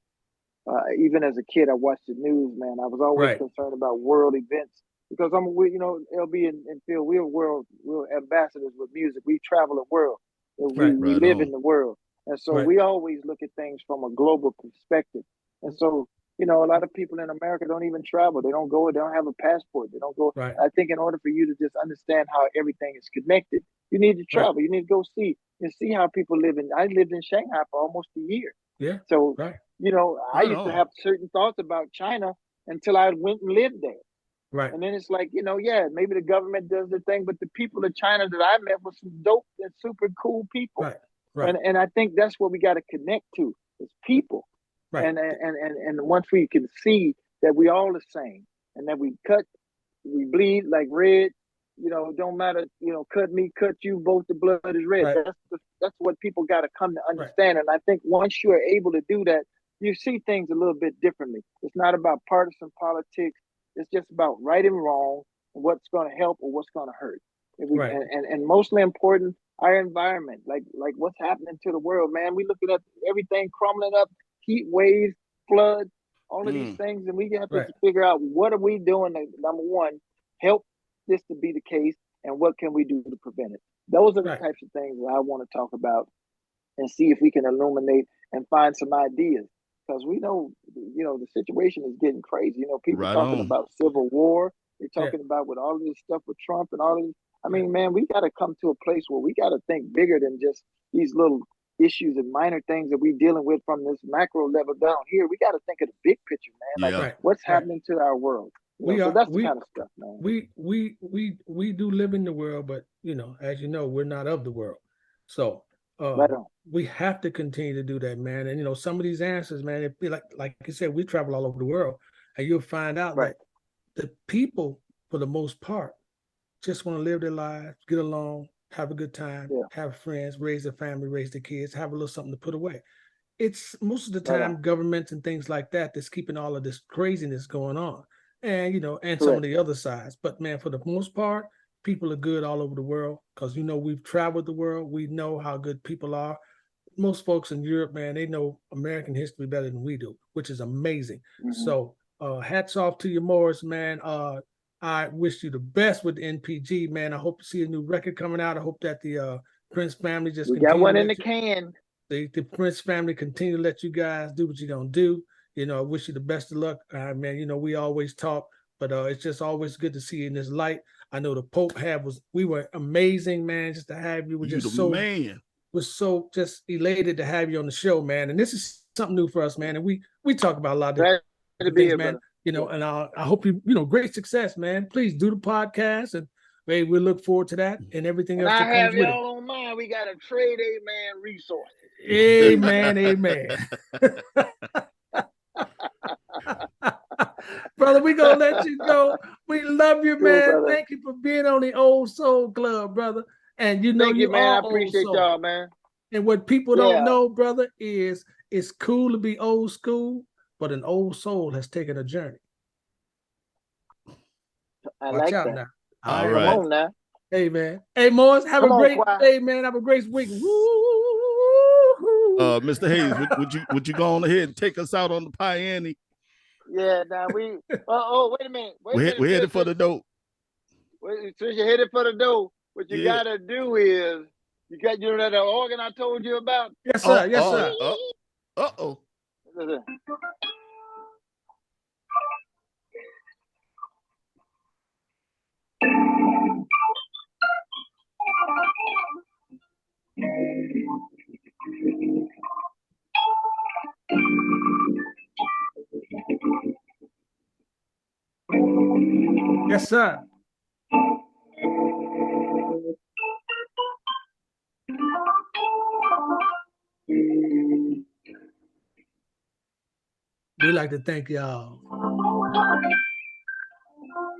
Even as a kid, I watched the news, man. I was always concerned about world events because LB and Phil, we're world ambassadors with music. We travel the world. We live in the world. And so we always look at things from a global perspective. And so, a lot of people in America don't even travel. They don't go. They don't have a passport. They don't go. Right. I think in order for you to just understand how everything is connected, you need to travel. Right. You need to go see and see how people live. I lived in Shanghai for almost a year. Yeah. So, I used to have certain thoughts about China until I went and lived there. Right. And then it's like, maybe the government does the thing, but the people of China that I met were some dope and super cool people. Right. Right. And I think that's what we got to connect to is people. Right. And once we can see that we all the same and that we bleed like red, don't matter, cut me, cut you, both the blood is red. Right. That's what people got to come to understand. Right. And I think once you are able to do that, you see things a little bit differently. It's not about partisan politics. It's just about right and wrong, and what's going to help or what's going to hurt. And mostly important, our environment, like what's happening to the world, man. We looking at everything crumbling up, heat waves, floods, all of these things, and we have to figure out what are we doing to, number one, help this to be the case, and what can we do to prevent it. Those are the types of things that I want to talk about and see if we can illuminate and find some ideas. Because we know, the situation is getting crazy. People talking about civil war. They're talking about with all of this stuff with Trump and all of this. I mean, man, we got to come to a place where we got to think bigger than just these little issues and minor things that we're dealing with from this macro level down here. We got to think of the big picture, man. Like what's happening to our world. So that's the kind of stuff, man. We do live in the world, but as you know, we're not of the world. So we have to continue to do that, man. And some of these answers, man, it be like you said, we travel all over the world, and you'll find out that the people, for the most part, just want to live their lives, get along, have a good time, have friends, raise a family, raise their kids, have a little something to put away. It's most of the time governments and things like that that's keeping all of this craziness going on, and and some of the other sides. But man, for the most part, people are good all over the world because we've traveled the world. We know how good people are. Most folks in Europe, man, they know American history better than we do, which is amazing. Mm-hmm. So hats off to you, Morris, man. I wish you the best with the NPG, man. I hope to see a new record coming out. I hope that the Prince family just got one in the can. The Prince family continue to let you guys do what you're gonna do. I wish you the best of luck, man. We always talk But it's just always good to see you in this light. I know the Pope we were amazing, man. Just to have you, You the man. We're so just elated to have you on the show, man. And this is something new for us, man. And we talk about a lot of Glad to be things, here, man. brother. You know, and I hope great success, man. Please do the podcast, and we look forward to that and everything else I that have comes with it. y'all on mind. We got a trade amen resource. Amen, amen. Brother, we gonna let you go. We love you, man. Brother. Thank you for being on the Old Soul Club, brother. And Thank you, man. I are appreciate old soul. y'all, man. And what people don't know, brother, is it's cool to be old school, but an old soul has taken a journey. I Watch like out that. now. All right. Come on now. Hey, man. Hey, Morris, have a great day, man. Have a great week. Mr. Hayes, would you go on ahead and take us out on the Piany? Yeah, now we. Wait a minute. We're headed for the dope. Since you're headed for the dope, what you gotta do is you know that organ I told you about. Yes, sir. Yes, sir. Uh-oh. Yes, sir. We'd like to thank y'all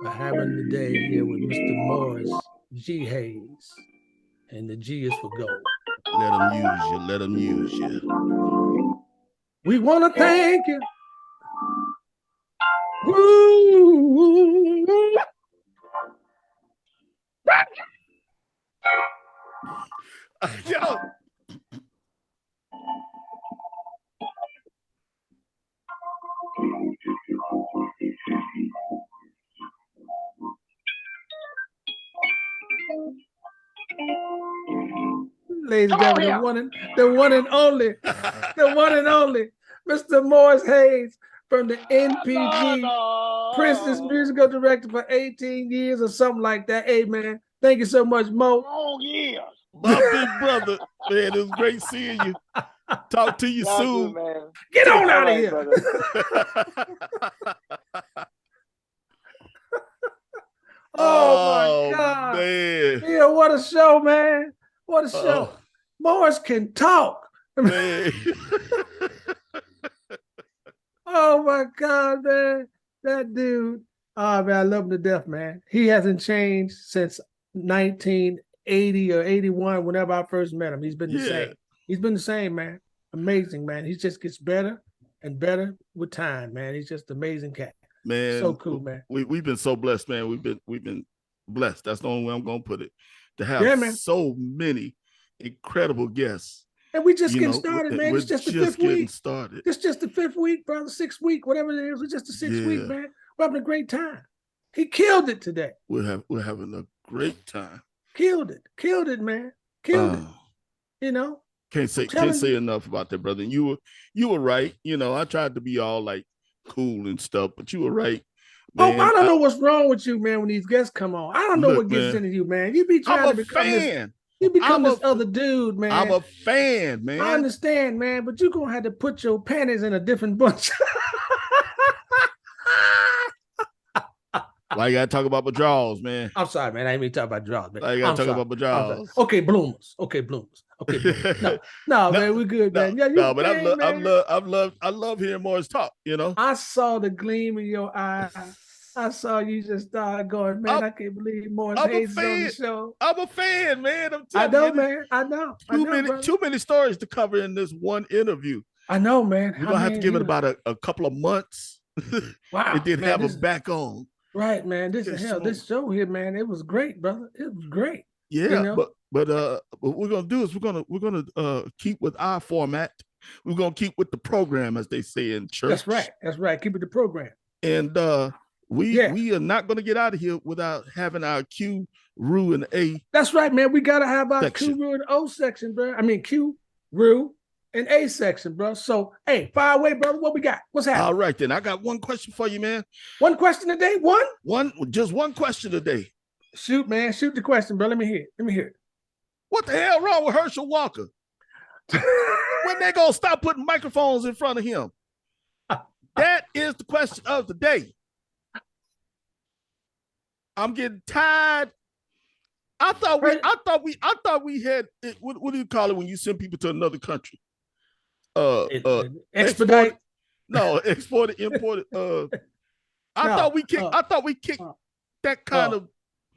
for having the day here with Mr. Morris G. Hayes. And the G is for gold. Let them use you. Let them use you. We want to thank you. Woo! Yo. Ladies and gentlemen, the one and only, Mr. Morris Hayes from the NPG, Princess Musical Director for 18 years or something like that. Hey, man, thank you so much, Mo. Oh, yeah. My big brother, man, it was great seeing you. Talk to you soon. Good, man. Get on out of here. Oh, my God. Man. Yeah, what a show, man. What a show. Morris can talk. Man. Oh, my God, man. That dude. Oh, man, I love him to death, man. He hasn't changed since 1980 or 81, whenever I first met him. He's been the same. He's been the same, man. Amazing, man. He just gets better and better with time, man. He's just an amazing cat. Man, so cool, man. We've been so blessed, man. We've been blessed. That's the only way I'm gonna put it. To have so many incredible guests. And we just getting started, man. It's just the fifth week. Started. It's just the fifth week, brother. Sixth week, whatever it is. It's just the sixth week, man. We're having a great time. He killed it today. We're having a great time. Killed it, man. Killed it. You know. Can't say enough about that, brother. And you were right. You know, I tried to be all like cool and stuff, but you were right. Man. Oh, I don't know what's wrong with you, man, when these guests come on. I don't know what gets into you, man. You be trying to become this. You become this other dude, man. I'm a fan, man. I understand, man, but you're gonna have to put your panties in a different bunch. Why you gotta talk about my draws, man? I'm sorry, man. I ain't even talking about draws, man. Why you gotta talk about my draws? Okay, bloomers. Okay, no, man, we're good, man. Yeah, no, but I love hearing Morris talk. You know, I saw the gleam in your eye. I saw you just start going, man. I can't believe Morris Hayes is on the show. I'm a fan, man. I know, man. I know. Too many stories to cover in this one interview. I know, man. We're gonna have to give it about a couple of months. Wow. And then have him back on. Right, man. This show here, man. It was great, brother. It was great. Yeah, you know? but what we're gonna do is we're gonna keep with our format. We're gonna keep with the program, as they say in church. That's right. Keep it the program. And we are not gonna get out of here without having our Q, Ru, and A. That's right, man. We gotta have our Q, Ru, and O section, bro. I mean Q, Ru, in A section, bro. So, hey, fire away, brother. What we got? What's happening? All right, then. I got one question for you, man. One question a day? Just one question a day. Shoot, man. Shoot the question, bro. Let me hear it. What the hell wrong with Herschel Walker? When they gonna stop putting microphones in front of him? That is the question of the day. I'm getting tired. I thought we had what do you call it when you send people to another country? Expedite. Exported, imported. I thought we kicked that kind of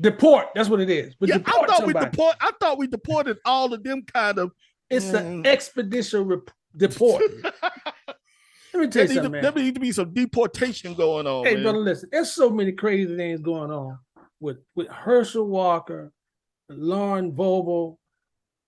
deport. That's what it is. But yeah, I thought we deported all of them kind of. It's an expedition deport. Let me tell you something, man. There need to be some deportation going on. Hey, man. brother, listen. There's so many crazy things going on with Herschel Walker, Lauren Vogel,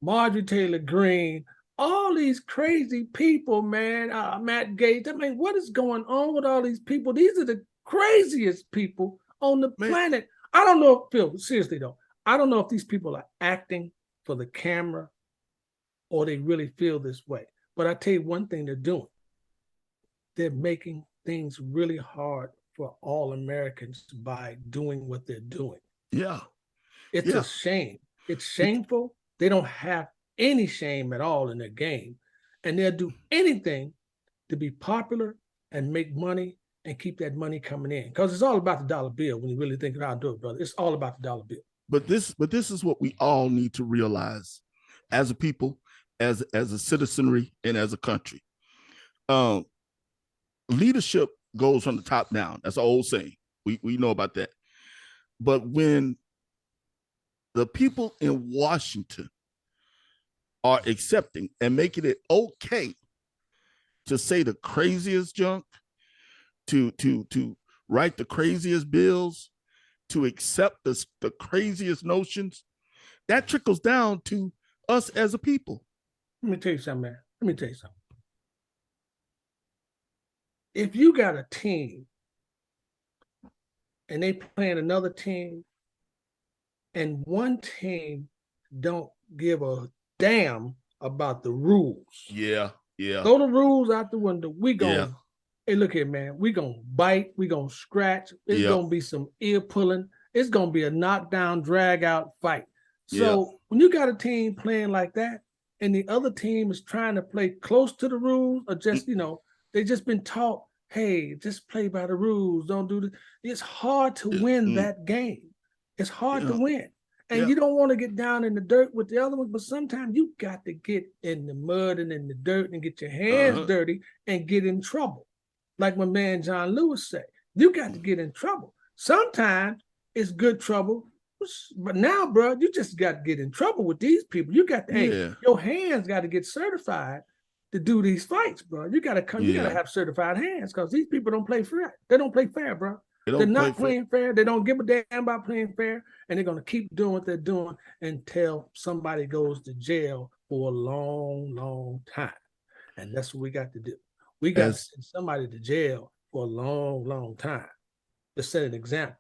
Marjorie Taylor Greene, all these crazy people, man. Matt Gaetz. I mean, what is going on with all these people? These are the craziest people on the planet. I don't know, Phil, seriously though, I don't know if these people are acting for the camera or they really feel this way. But I tell you one thing they're doing. They're making things really hard for all Americans by doing what they're doing. Yeah. It's a shame. It's shameful. They don't have any shame at all in their game. And they'll do anything to be popular and make money and keep that money coming in. Because it's all about the dollar bill when you really think about how to do it, brother. It's all about the dollar bill. But this is what we all need to realize as a people, as a citizenry, and as a country. Leadership goes from the top down. That's an old saying. We know about that. But when the people in Washington are accepting and making it okay to say the craziest junk, to write the craziest bills, to accept the craziest notions, that trickles down to us as a people. Let me tell you something, man. Let me tell you something. If you got a team and they playing another team and one team don't give a damn about the rules. Yeah. Throw the rules out the window. Hey, look here, man. We gonna bite. We gonna scratch. It's gonna be some ear pulling. It's gonna be a knockdown, drag out fight. So when you got a team playing like that, and the other team is trying to play close to the rules, or just they just been taught, hey, just play by the rules. Don't do this. It's hard to win that game. It's hard to win. And you don't want to get down in the dirt with the other ones, but sometimes you got to get in the mud and in the dirt and get your hands dirty and get in trouble. Like my man John Lewis said, you got to get in trouble. Sometimes it's good trouble, but now, bro, you just got to get in trouble with these people. You got to, your hands got to get certified to do these fights, bro. You got to come, you got to have certified hands because these people don't play fair. They don't play fair, bro. They're not playing fair. They don't give a damn about playing fair, and they're going to keep doing what they're doing until somebody goes to jail for a long, long time. And that's what we got to do. We got to send somebody to jail for a long, long time to set an example.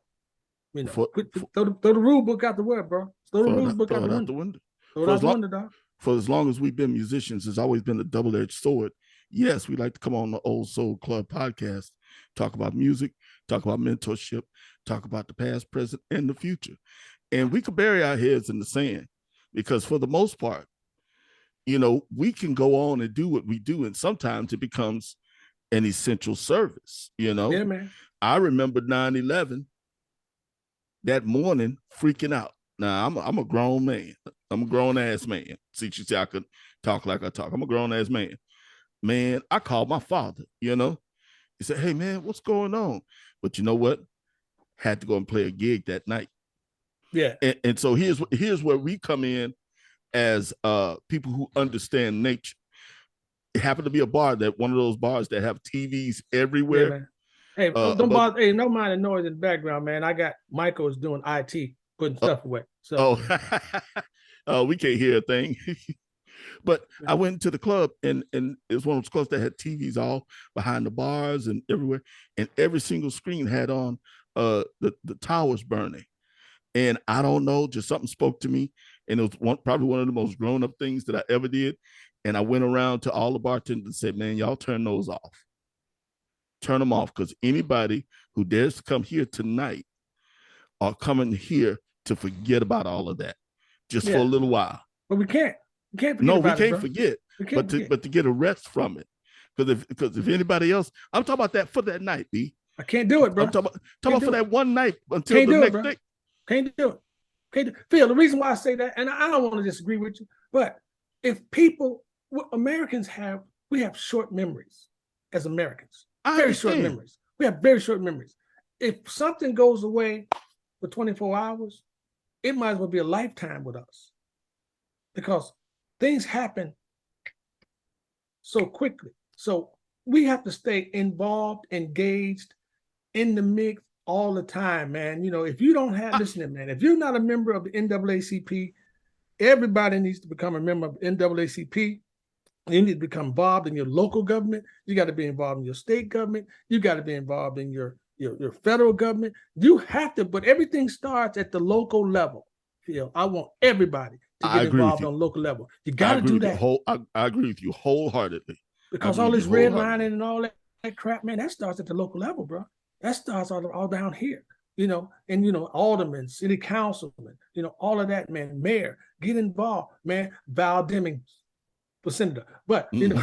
Throw the rule book out the window, bro. Throw the rule book out the window. Throw it out the window, dog. For as long as we've been musicians, it's always been a double-edged sword. Yes, we like to come on the Old Soul Club podcast, talk about music, talk about mentorship, talk about the past, present, and the future. And we could bury our heads in the sand because for the most part, we can go on and do what we do. And sometimes it becomes an essential service, Yeah, man. I remember 9/11 that morning freaking out. Now I'm a grown man. I'm a grown ass man. See, you see, I could talk like I talk. I'm a grown ass man. Man, I called my father, He said, hey man, what's going on? But you know what? Had to go and play a gig that night. Yeah. And so here's where we come in as people who understand nature. It happened to be a bar one of those bars that have TVs everywhere. Yeah, hey, don't bother. Hey, no mind the noise in the background, man. I got Michael's doing IT, putting stuff away. So we can't hear a thing. But I went to the club and it was one of those clubs that had TVs all behind the bars and everywhere. And every single screen had on the towers burning. And I don't know, just something spoke to me. And it was probably one of the most grown-up things that I ever did. And I went around to all the bartenders and said, man, y'all turn those off. Turn them off, because anybody who dares to come here tonight are coming here to forget about all of that just for a little while. But we can't. We can't forget No, about we it, can't bro. forget. We can't forget. But to get a rest from it. Because if anybody else, I'm talking about that for that night, B. I can't do it, bro. I'm talking about for that one night until Can't the do it, next bro. day. Can't do it. Can't do. Phil, the reason why I say that, and I don't want to disagree with you, but if people, what Americans have, we have short memories as Americans. Very short memories. We have very short memories. If something goes away for 24 hours, it might as well be a lifetime with us, because things happen so quickly. So we have to stay involved, engaged, in the mix all the time, man. You know, if you don't have, listen, man, if you're not a member of the NAACP, everybody needs to become a member of NAACP. You need to become involved in your local government. You got to be involved in your state government. You got to be involved in your federal government. You have to, but everything starts at the local level. Phil, I want everybody to get involved on local level. You got to do that. I agree with you wholeheartedly. Because all this redlining and all that crap, man, that starts at the local level, bro. That starts all down here, you know, and, you know, aldermen, city councilmen, you know, all of that, man, mayor, get involved, man. Val Deming for senator. But, you know,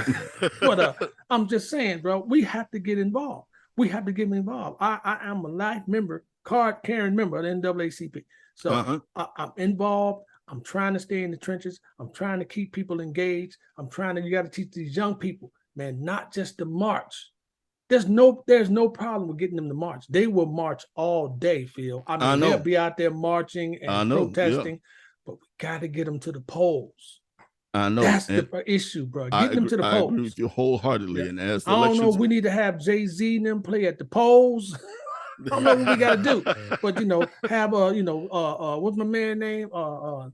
I'm just saying, bro, we have to get involved. We have to get involved. I am a life member, card-carrying member of the NAACP. So I'm involved. I'm trying to stay in the trenches. I'm trying to keep people engaged. You got to teach these young people, man, not just to march. There's no problem with getting them to march. They will march all day, Phil. I mean, they'll be out there marching and protesting, but we got to get them to the polls. I know. That's the issue, bro. Get them to the polls. I agree with you wholeheartly. Yeah. And as I don't know if we need to have Jay-Z and them play at the polls. I don't know what we got to do, but, you know, have what's my man name? All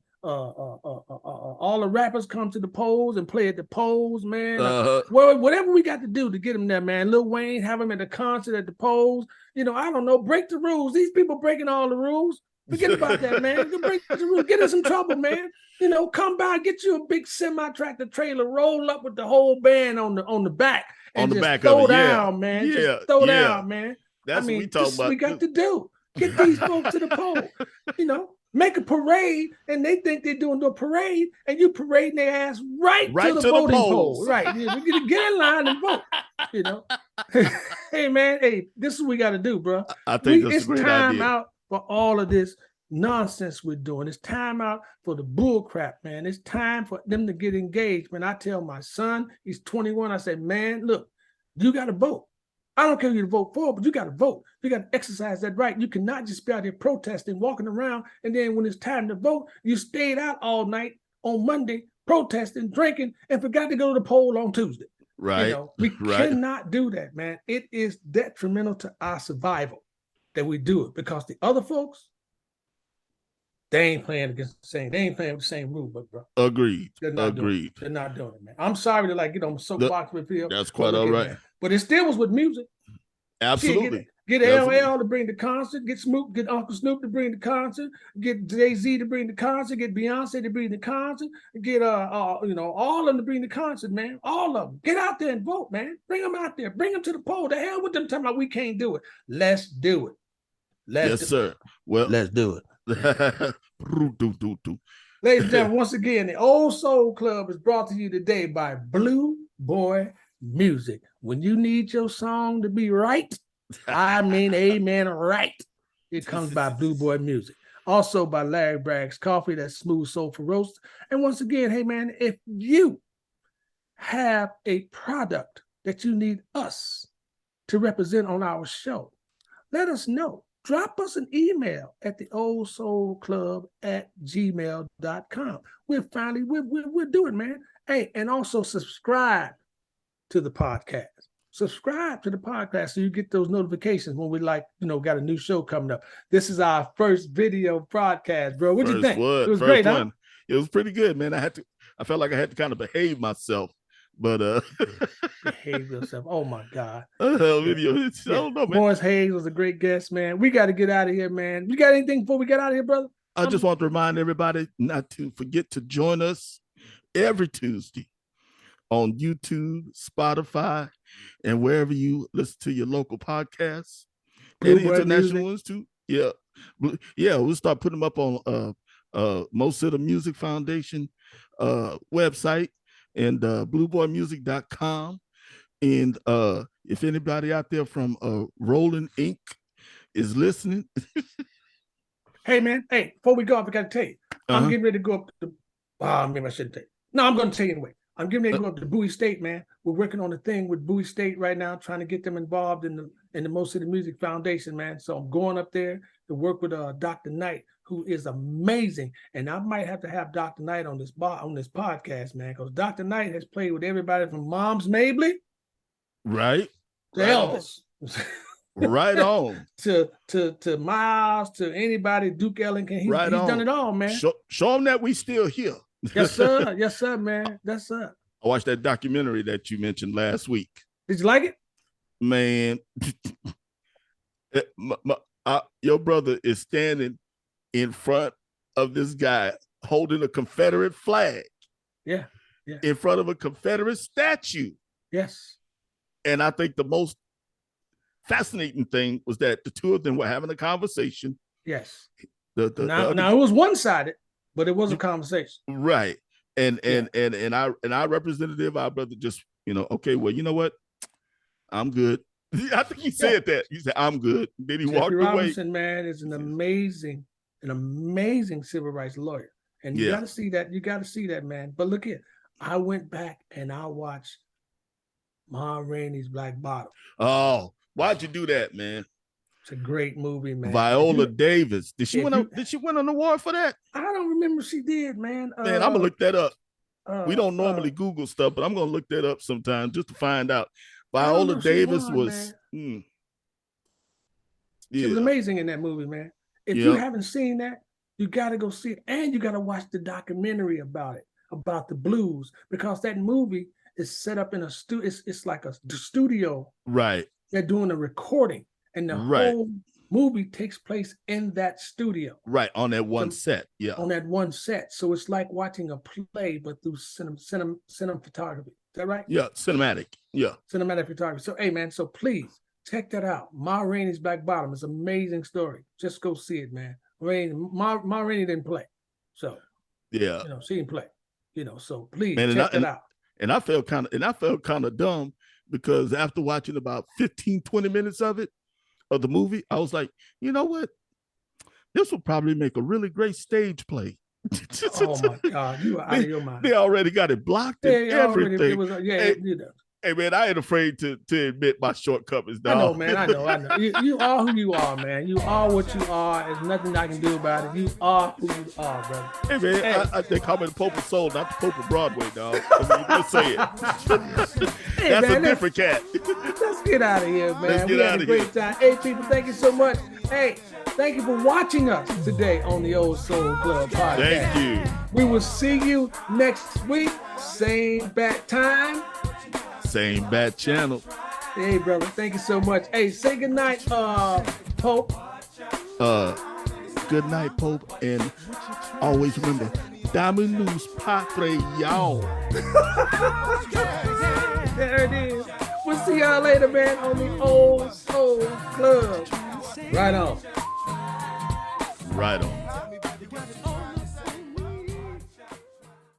the rappers come to the polls and play at the polls, man. Well, whatever we got to do to get them there, man. Lil Wayne, have him at the concert at the polls. You know, I don't know. Break the rules. These people breaking all the rules. Forget about that, man. Break the rules. Get in some trouble, man. You know, come by, get you a big semi-tractor trailer, roll up with the whole band on the back, and just throw down, man. Just throw down, man. That's what we talk about. We got to do. Get these folks to the poll. You know. Make a parade, and they think they're doing a parade, and you parading their ass right to the voting poll. Right. Yeah, we gotta get in line and vote. You know. Hey man, this is what we gotta do, bro. I think that's a great idea. It's time out for all of this nonsense we're doing. It's time out for the bull crap, man. It's time for them to get engaged. Man, I tell my son, he's 21. I say, man, look, you gotta vote. I don't care who you vote for, but you got to vote. You got to exercise that right. You cannot just be out here protesting, walking around, and then when it's time to vote, you stayed out all night on Monday protesting, drinking, and forgot to go to the poll on Tuesday. Right. You know, we cannot do that, man. It is detrimental to our survival that we do it, because the other folks, they ain't playing against the same. They ain't playing with the same rule, but bro. Agreed. They're not doing it, man. I'm sorry to get on the soapbox with Phil. That's quite all right. Man. But it still was with music. Absolutely. Get LL to bring the concert. Get Uncle Snoop to bring the concert. Get Jay-Z to bring the concert. Get Beyonce to bring the concert. Get all of them to bring the concert, man. All of them. Get out there and vote, man. Bring them out there. Bring them to the poll. The hell with them talking about we can't do it. Let's do it. Yes, sir. Well, let's do it. Ladies and gentlemen, once again, the Old Soul Club is brought to you today by Blue Boy Music. When you need your song to be right, I mean, amen, right, it comes by Blue Boy Music. Also by Larry Bragg's Coffee, that's smooth, soulful roast. And once again, hey man, if you have a product that you need us to represent on our show, let us know. Drop us an email at theoldsoulclub@gmail.com. We'll do it, man. Hey, and also subscribe to the podcast. Subscribe to the podcast so you get those notifications when we got a new show coming up. This is our first video podcast, bro. What do you think? It was great, huh? It was pretty good, man. I felt like I had to kind of behave myself. But behave yourself. Oh my God. I don't know, man. Morris Hayes was a great guest, man. We got to get out of here, man. You got anything before we get out of here, brother? I just want to remind everybody not to forget to join us every Tuesday on YouTube, Spotify, and wherever you listen to your local podcasts. And international ones too. Yeah. We'll start putting them up on Mo Sitta Music Foundation website and blueboymusic.com. And if anybody out there from Rolling Inc. is listening. Hey man, before we go, I gotta tell you, I'm getting ready to go up to maybe I shouldn't tell you. No, I'm gonna tell you anyway. I'm getting ready to go up to Bowie State, man. We're working on a thing with Bowie State right now, trying to get them involved in the Mo Sitta Music Foundation, man. So I'm going up there to work with Dr. Knight, who is amazing. And I might have to have Dr. Knight on this podcast, man, because Dr. Knight has played with everybody from Moms Mabley, right, to Elvis, right on, to Miles, to anybody, Duke Ellington. He's done it all, man. Show them that we still here. Yes, sir. Yes, sir, man. That's up. I watched that documentary that you mentioned last week. Did you like it? Man, your brother is standing in front of this guy holding a Confederate flag. Yeah. In front of a Confederate statue. Yes. And I think the most fascinating thing was that the two of them were having a conversation. Yes. Now it was one-sided, but it was a conversation. Right. And our representative, our brother, just, okay, well, you know what? I'm good. I think he said that. He said, I'm good. Then he walked away. Robinson, man, is an amazing civil rights lawyer. And you got to see that. You got to see that, man. But look here. I went back and I watched Ma Rainey's Black Bottom. Oh, why'd you do that, man? It's a great movie, man. Viola Davis. Did she win an award for that? I don't remember she did, man. Man, I'm gonna look that up. We don't normally Google stuff, but I'm gonna look that up sometime just to find out. Viola Davis was she was amazing in that movie, man. If you haven't seen that, you gotta go see it. And you gotta watch the documentary about it, about the blues, because that movie is set up in a studio. It's like a studio. Right. They're doing a recording. And the whole movie takes place in that studio. Right, on that one set. Yeah. On that one set. So it's like watching a play, but through cinematography. Is that right? Yeah, cinematic. Yeah. Cinematic photography. So, hey, man, so please check that out. Ma Rainey's Black Bottom. It's an amazing story. Just go see it, man. Ma Rainey didn't play. So, she didn't play. So please check it out. And I felt kind of dumb because after watching about 15, 20 minutes of the movie, I was like, you know what? This will probably make a really great stage play. Oh my God, you are out of your mind. They already got it blocked and everything. Hey man, I ain't afraid to admit my shortcomings, dog. I know, man. I know. You are who you are, man. You are what you are. There's nothing I can do about it. You are who you are, brother. Hey man, I think I'm in the Pope of Soul, not the Pope of Broadway, dog. I mean, let's say it. That's a different cat. Let's get out of here, man. Let's get out of here. We had a great time. Hey, people, thank you so much. Hey, thank you for watching us today on the Old Soul Club podcast. Thank you. We will see you next week. Same bat time. Same bad channel. Hey, brother. Thank you so much. Hey, say goodnight, Pope. Good night, Pope. And always remember, Dominus Patre, y'all. There it is. We'll see y'all later, man, on the Old Soul Club. Right on. Right on.